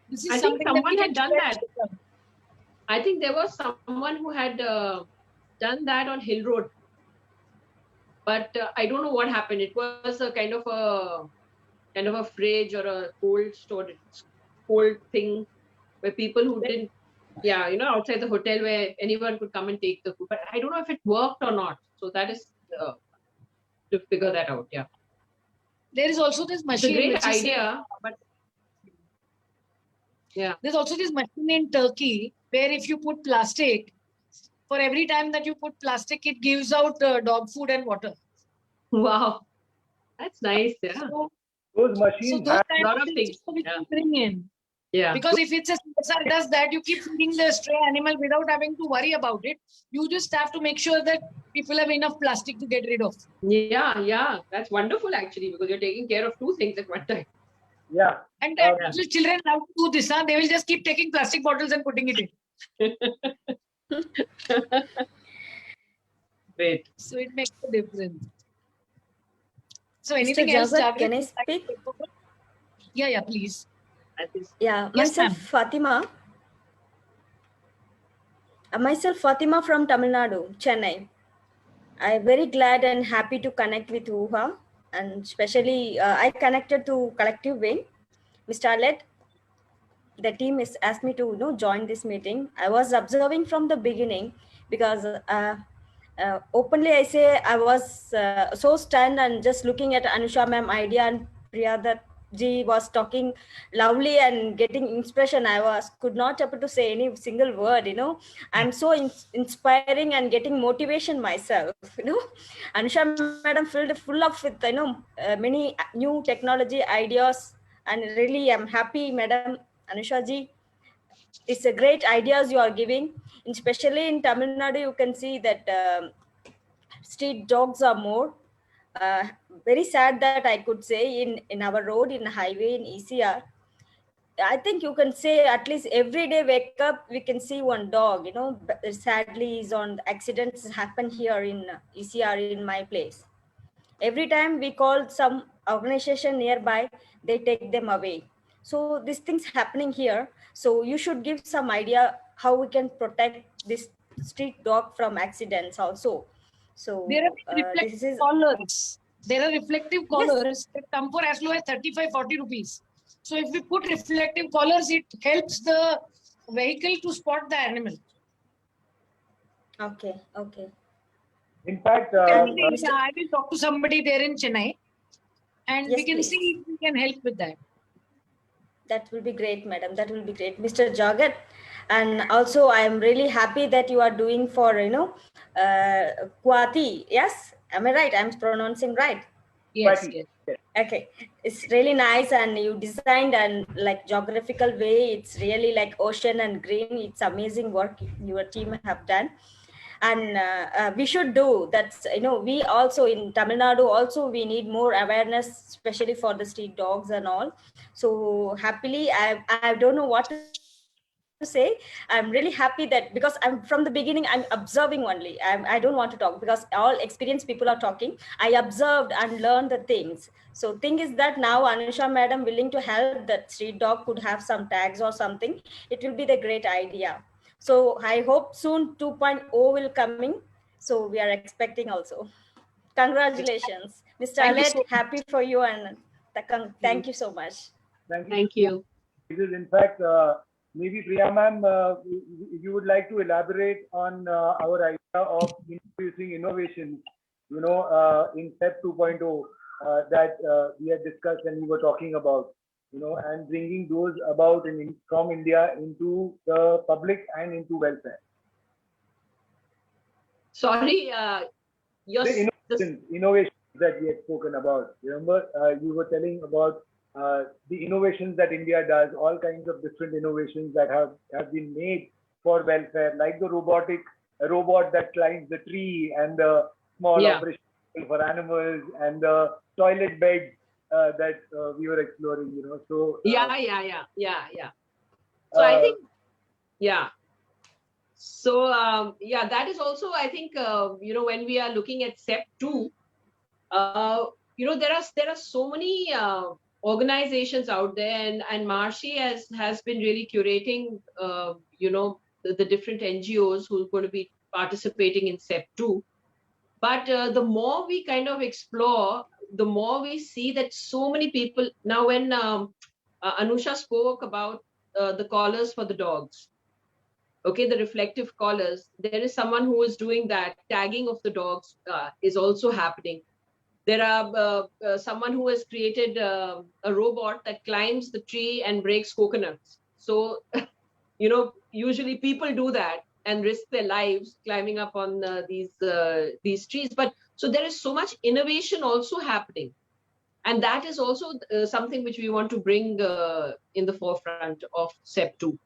This is I think someone had done that. Later. I think there was someone who had done that on Hill Road, but I don't know what happened. It was a kind of a fridge or a cold thing where people who didn't, outside the hotel where anyone could come and take the food. But I don't know if it worked or not. So that is to figure that out. Yeah. There is also this machine. It's a great idea, but yeah. There's also this machine in Turkey where if you put plastic, for every time that you put plastic, it gives out dog food and water. Wow, that's nice. Yeah. So Those machines those have kind lot of of things things. we Yeah. can bring in. Yeah. Because if it's a CSR does that, you keep feeding the stray animal without having to worry about it. You just have to make sure that people have enough plastic to get rid of. Yeah, yeah. That's wonderful actually, because you're taking care of two things at one time. Yeah. And actually children love to do this, huh? They will just keep taking plastic bottles and putting it in. Great. So it makes a difference. So anything Mr. else, Jagat, Jagrat? can I speak? Yeah, please. Yeah, Yes, myself ma'am. Fatima. Myself Fatima from Tamil Nadu, Chennai. I'm very glad and happy to connect with UHA, and especially I connected to Collective Wing. Mr. Alet, the team is asked me to join this meeting. I was observing from the beginning because openly I say I was so stunned and just looking at Anusha ma'am idea and Priya that Ji was talking lovely and getting inspiration. I could not able to say any single word. I'm so inspiring and getting motivation myself. Anusha madam filled full of with many new technology ideas, and really I'm happy, madam Anusha ji. It's a great ideas you are giving, especially in Tamil Nadu. You can see that street dogs are more. Very sad that I could say in our road, in highway, in ECR. I think you can say at least every day wake up, we can see one dog, sadly is on accidents happen here in ECR in my place. Every time we call some organization nearby, they take them away. So these things happening here. So you should give some idea how we can protect this street dog from accidents also. So There are this reflective is collars. There are reflective collars that come for as low as 35-40 rupees. So if we put reflective collars, it helps the vehicle to spot the animal. okay. In fact, I will talk to somebody there in Chennai, and Yes, we can please. see if we can help with that. That will be great, madam. That will be great, Mr. Jagat. And also, I am really happy that you are doing for Kuati. Yes, am I right? I'm pronouncing right. Yes, Kuati. yes. Okay, it's really nice, and you designed and like geographical way. It's really like ocean and green. It's amazing work your team have done, and we should do that's. We also in Tamil Nadu also we need more awareness, especially for the street dogs and all. So happily, I don't know what to say. I'm really happy that because I'm from the beginning I'm observing only. I don't want to talk because all experienced people are talking. I observed and learned the things. So thing is that now Anusha madam willing to help that street dog could have some tags or something. It will be the great idea. So I hope soon 2.0 will coming. So we are expecting also. Congratulations, Mr. Thank you Alet. so Happy for you and thank you so much. Thank you. Because in fact, maybe Priya ma'am, you would like to elaborate on our idea of introducing innovation, in STEP 2.0 that we had discussed and we were talking about, and bringing those about from India into the public and into welfare. Sorry, The innovations that we had spoken about. Remember, you were telling about the innovations that India does, all kinds of different innovations that have been made for welfare, like the robot that climbs the tree, and the small operation for animals, and the toilet beds that we were exploring. So yeah. So I think, yeah. So that is also, I think, when we are looking at STEP 2, there are so many organizations out there, and Marcy has been really curating, the different NGOs who are going to be participating in STEP 2. But the more we kind of explore, the more we see that so many people now. When Anusha spoke about the collars for the dogs, okay, the reflective collars, there is someone who is doing that. Tagging of the dogs is also happening. There are someone who has created a robot that climbs the tree and breaks coconuts. So usually people do that and risk their lives climbing up on these trees. But so there is so much innovation also happening. And that is also something which we want to bring in the forefront of SEP2.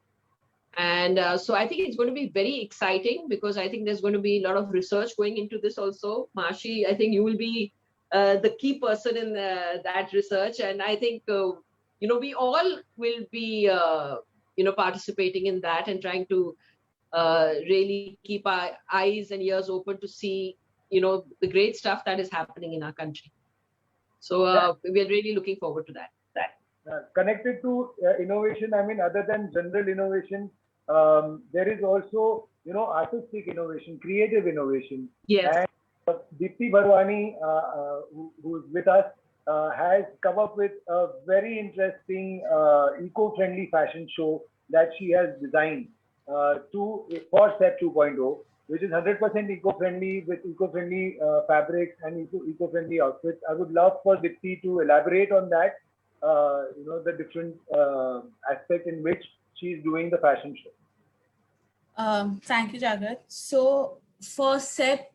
And so I think it's going to be very exciting, because I think there's going to be a lot of research going into this also. Marshi, I think you will be the key person in that research. And I think, we all will be, participating in that and trying to really keep our eyes and ears open to see, the great stuff that is happening in our country. So we're really looking forward to that. Connected to innovation, I mean, other than general innovation, there is also, artistic innovation, creative innovation. Yes. And Deepti Bharwani, who's with us, has come up with a very interesting eco-friendly fashion show that she has designed for SEP 2.0, which is 100% eco-friendly, with eco-friendly fabrics and eco-friendly outfits. I would love for Deepti to elaborate on that, the different aspect in which she's doing the fashion show. Thank you, Jagrat. So for SEP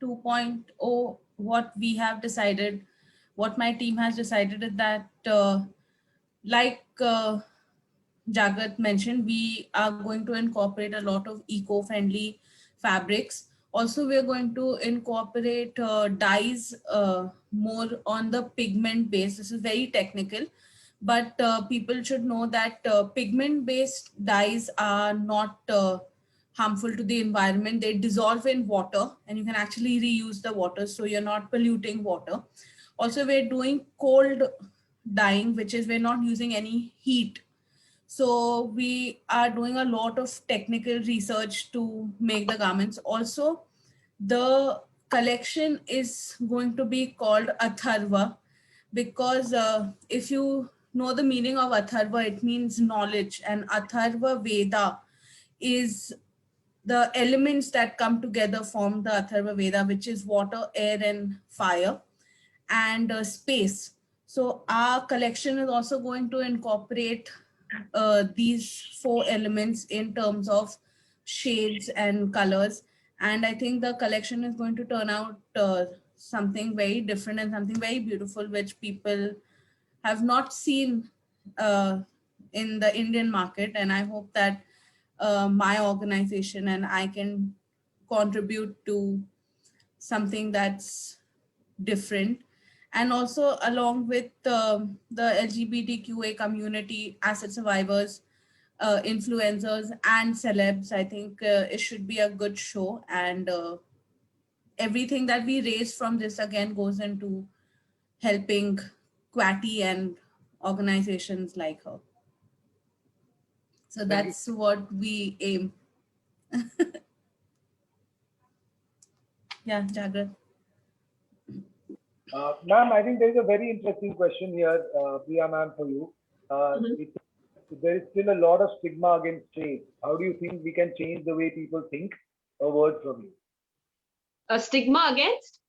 2.0, what we have decided, what my team has decided is that, like Jagrat mentioned, we are going to incorporate a lot of eco-friendly fabrics. Also, we're going to incorporate dyes more on the pigment base. This is very technical, but people should know that pigment-based dyes are not harmful to the environment. They dissolve in water, and you can actually reuse the water, so you're not polluting water. Also, we're doing cold dyeing, which is we're not using any heat. So we are doing a lot of technical research to make the garments. Also, the collection is going to be called Atharva, because if you know the meaning of Atharva, it means knowledge, and Atharva Veda is the elements that come together form the Atharva Veda, which is water, air, and fire, and space. So our collection is also going to incorporate these 4 elements in terms of shades and colors. And I think the collection is going to turn out something very different and something very beautiful, which people have not seen in the Indian market. And I hope that my organization and I can contribute to something that's different. And also, along with the LGBTQA community, asset survivors, influencers, and celebs, I think it should be a good show. And everything that we raise from this again goes into helping Kwati and organizations like her. So that's what we aim. Yeah, Jagrat. Ma'am, I think there's a very interesting question here, Priya ma'am, for you. There is still a lot of stigma against strays. How do you think we can change the way people think? A word from you. A stigma against?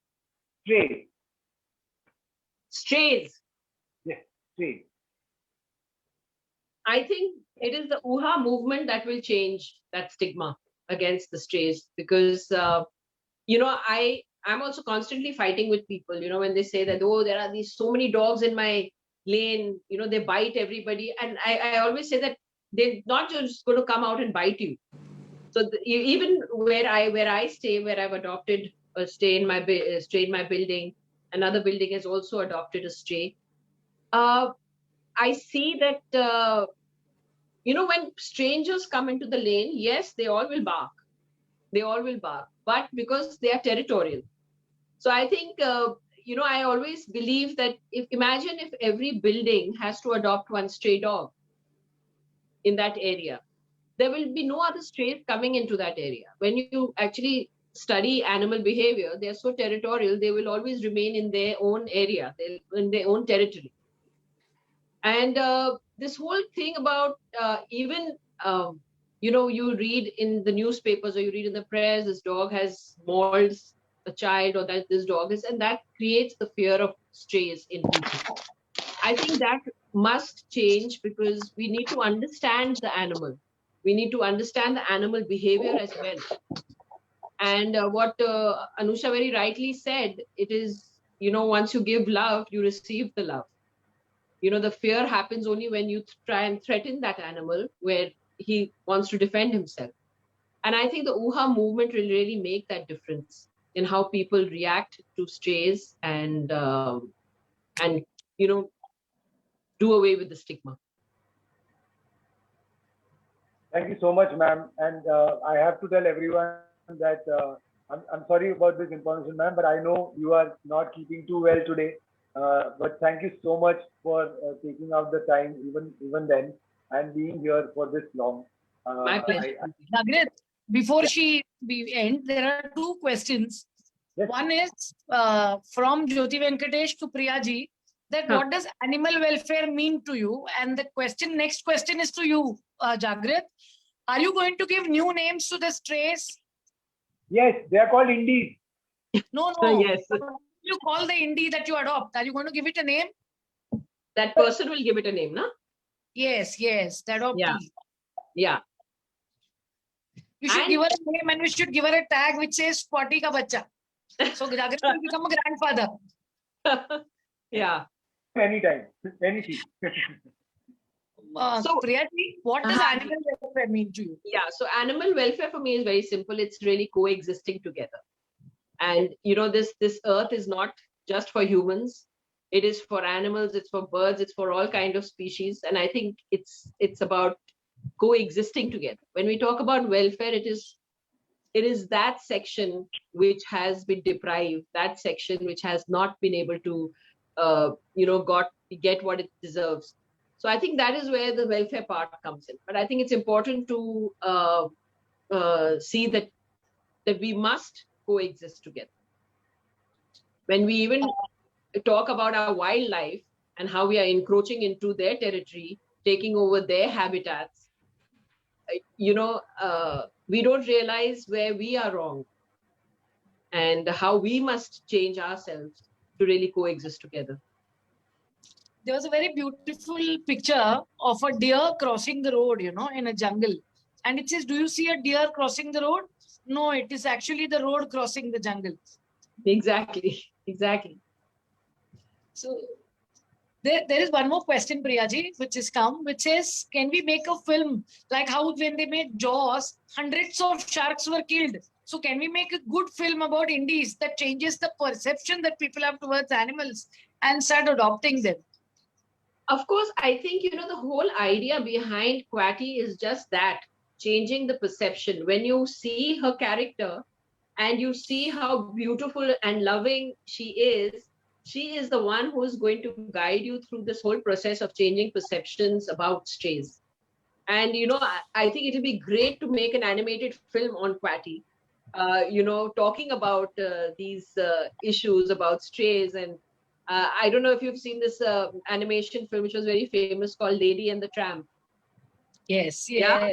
Strays. Strays. Yes, strays. I think it is the UHA movement that will change that stigma against the strays, because, I'm also constantly fighting with people, when they say that, oh, there are these so many dogs in my lane, they bite everybody. And I always say that they're not just going to come out and bite you. So even where I stay, where I've adopted a stray in my building, another building has also adopted a stray. I see that, when strangers come into the lane, yes, they all will bark. They all will bark, but because they are territorial. So I think, I always believe that imagine if every building has to adopt one stray dog in that area, there will be no other strays coming into that area. When you actually study animal behavior, they are so territorial, they will always remain in their own area, in their own territory. And this whole thing about you read in the newspapers or you read in the press, this dog has mauled a child, or that this dog is, and that creates the fear of strays in people. I think that must change, because we need to understand the animal. We need to understand the animal behavior as well. And what Anusha very rightly said, it is, once you give love, you receive the love. The fear happens only when you try and threaten that animal where he wants to defend himself. And I think the UHA movement will really make that difference in how people react to strays and do away with the stigma. Thank you so much, ma'am. And I have to tell everyone that I'm sorry about this information, ma'am, but I know you are not keeping too well today. But thank you so much for taking out the time, even then, and being here for this long. My pleasure. Jagrit, before we end, there are two questions. Yes. One is from Jyoti Venkatesh to Priyaji, that what does animal welfare mean to you? And the next question is to you, Jagrit. Are you going to give new names to the strays? Yes, they are called indies. No. Yes. You call the indie that you adopt. Are you going to give it a name? That person will give it a name, no? Yes, that adoptee. Yeah. You should give her a name and we should give her a tag which says Squatty ka bacha. So Jagrit will become a grandfather. Yeah. Anytime. Anything. So Priyaji, what does animal welfare mean to you? Yeah, so animal welfare for me is very simple. It's really coexisting together. And this earth is not just for humans. It is for animals, it's for birds, it's for all kinds of species. And I think it's about coexisting together. When we talk about welfare, it is that section which has been deprived, that section which has not been able to get what it deserves. So I think that is where the welfare part comes in. But I think it's important to see that we must coexist together. When we even talk about our wildlife and how we are encroaching into their territory, taking over their habitats, we don't realize where we are wrong and how we must change ourselves to really coexist together. There was a very beautiful picture of a deer crossing the road, in a jungle. And it says, do you see a deer crossing the road? No, it is actually the road crossing the jungle. Exactly. So there is one more question, Priyaji, which has come, which says, can we make a film like how when they made Jaws, hundreds of sharks were killed? So can we make a good film about indies that changes the perception that people have towards animals and start adopting them? Of course, I think, the whole idea behind Quatty is just that, changing the perception. When you see her character and you see how beautiful and loving she is the one who is going to guide you through this whole process of changing perceptions about strays. And, I think it will be great to make an animated film on Quatty, talking about these issues about strays. And I don't know if you've seen this animation film, which was very famous, called Lady and the Tramp. Yes. Yeah.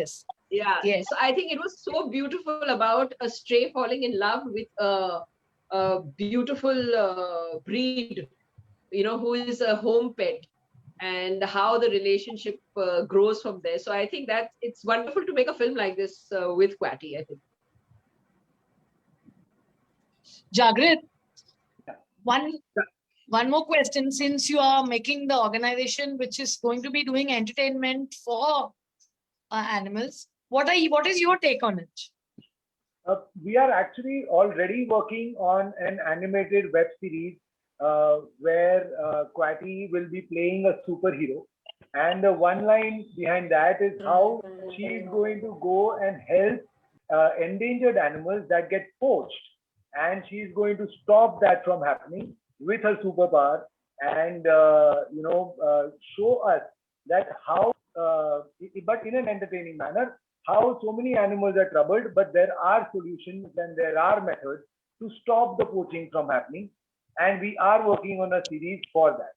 So I think it was so beautiful about a stray falling in love with a beautiful breed, who is a home pet, and how the relationship grows from there. So I think that it's wonderful to make a film like this with Quatty, I think. Jagrit, one more question. Since you are making the organization which is going to be doing entertainment for animals, what is your take on it? We are actually already working on an animated web series where Quatty will be playing a superhero. And the one line behind that is how she is going to go and help endangered animals that get poached. And she is going to stop that from happening with her superpower and, show us that how, but in an entertaining manner, how so many animals are troubled, but there are solutions and there are methods to stop the poaching from happening. And we are working on a series for that.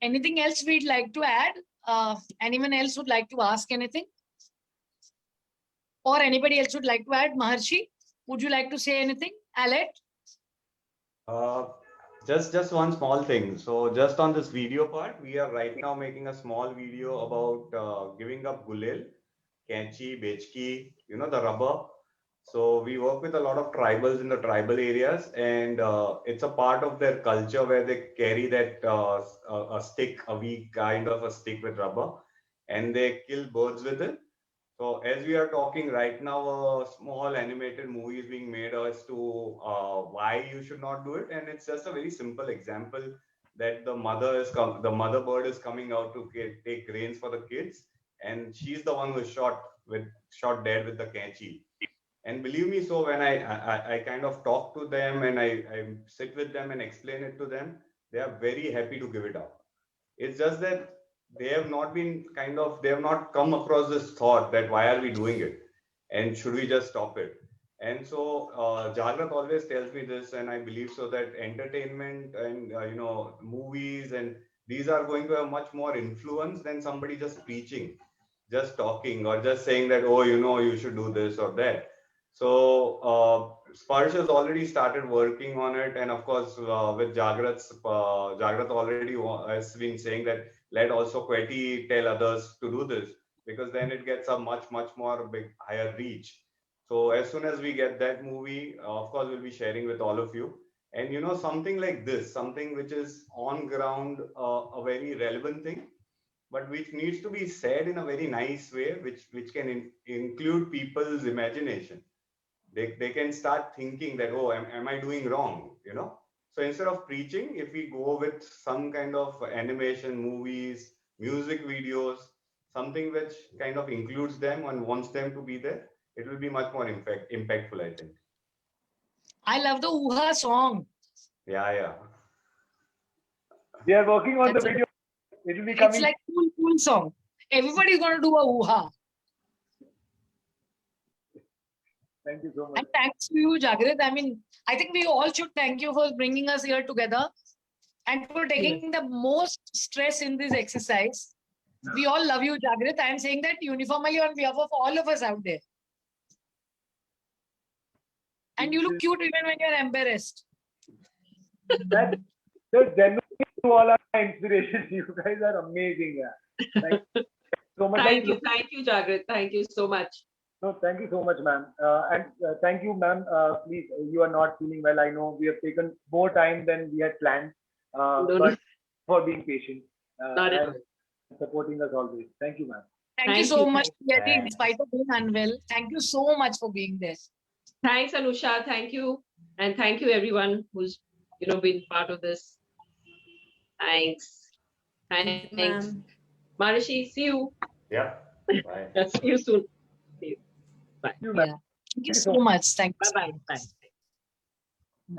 Anything else we'd like to add? Anyone else would like to ask anything? Or anybody else would like to add? Maharshi, would you like to say anything? Alet? Just one small thing. So just on this video part, we are right now making a small video about giving up gulel, kenchi, bechki, you know, the rubber. So we work with a lot of tribals in the tribal areas, and it's a part of their culture where they carry that a stick, a weak kind of a stick with rubber, and they kill birds with it. So as we are talking right now, a small animated movie is being made as to why you should not do it, and it's just a very simple example that the mother bird is coming out to take grains for the kids, and she's the one who is shot dead with the kenchi. And believe me, so when I kind of talk to them and I sit with them and explain it to them, they are very happy to give it up. It's just that they have not come across this thought that why are we doing it and should we just stop it. And so Jagrat always tells me this, and I believe so, that entertainment and movies and these are going to have much more influence than somebody just preaching, just talking, or just saying that, oh, you should do this or that. So Sparsh has already started working on it, and of course with Jagrat already has been saying that let also Kweti tell others to do this, because then it gets a much more higher reach. So as soon as we get that movie, of course we'll be sharing with all of you. And something like this, something which is on ground, a very relevant thing, but which needs to be said in a very nice way, which can include people's imagination. They can start thinking that, oh, am I doing wrong? So instead of preaching, if we go with some kind of animation, movies, music videos, something which kind of includes them and wants them to be there, it will be much more impactful, I think. I love the Ooha song. Yeah. We are working on the video. It will be coming. It's like a cool song. Everybody's going to do a Ooha. Thank you so much. And thanks to you, Jagrat. I mean, I think we all should thank you for bringing us here together and for taking the most stress in this exercise. We all love you, Jagrat. I am saying that uniformly on behalf of all of us out there. And you look cute even when you're embarrassed. That's genuinely to all our inspiration. You guys are amazing. Yeah. Thank you so much. Thank you, Jagrat. Thank you so much. No, thank you so much, ma'am. And thank you, ma'am. Please, you are not feeling well. I know we have taken more time than we had planned, but for being patient and supporting us always. Thank you, ma'am. Thank you so much, Yeti, in spite of being unwell. Thank you so much for being there. Thanks, Anusha. Thank you. And thank you, everyone who's been part of this. Thanks. Thanks. Maharishi, see you. Yeah. Bye. See you soon. See you. Bye. Thank you so much. Thanks. Bye-bye. Bye.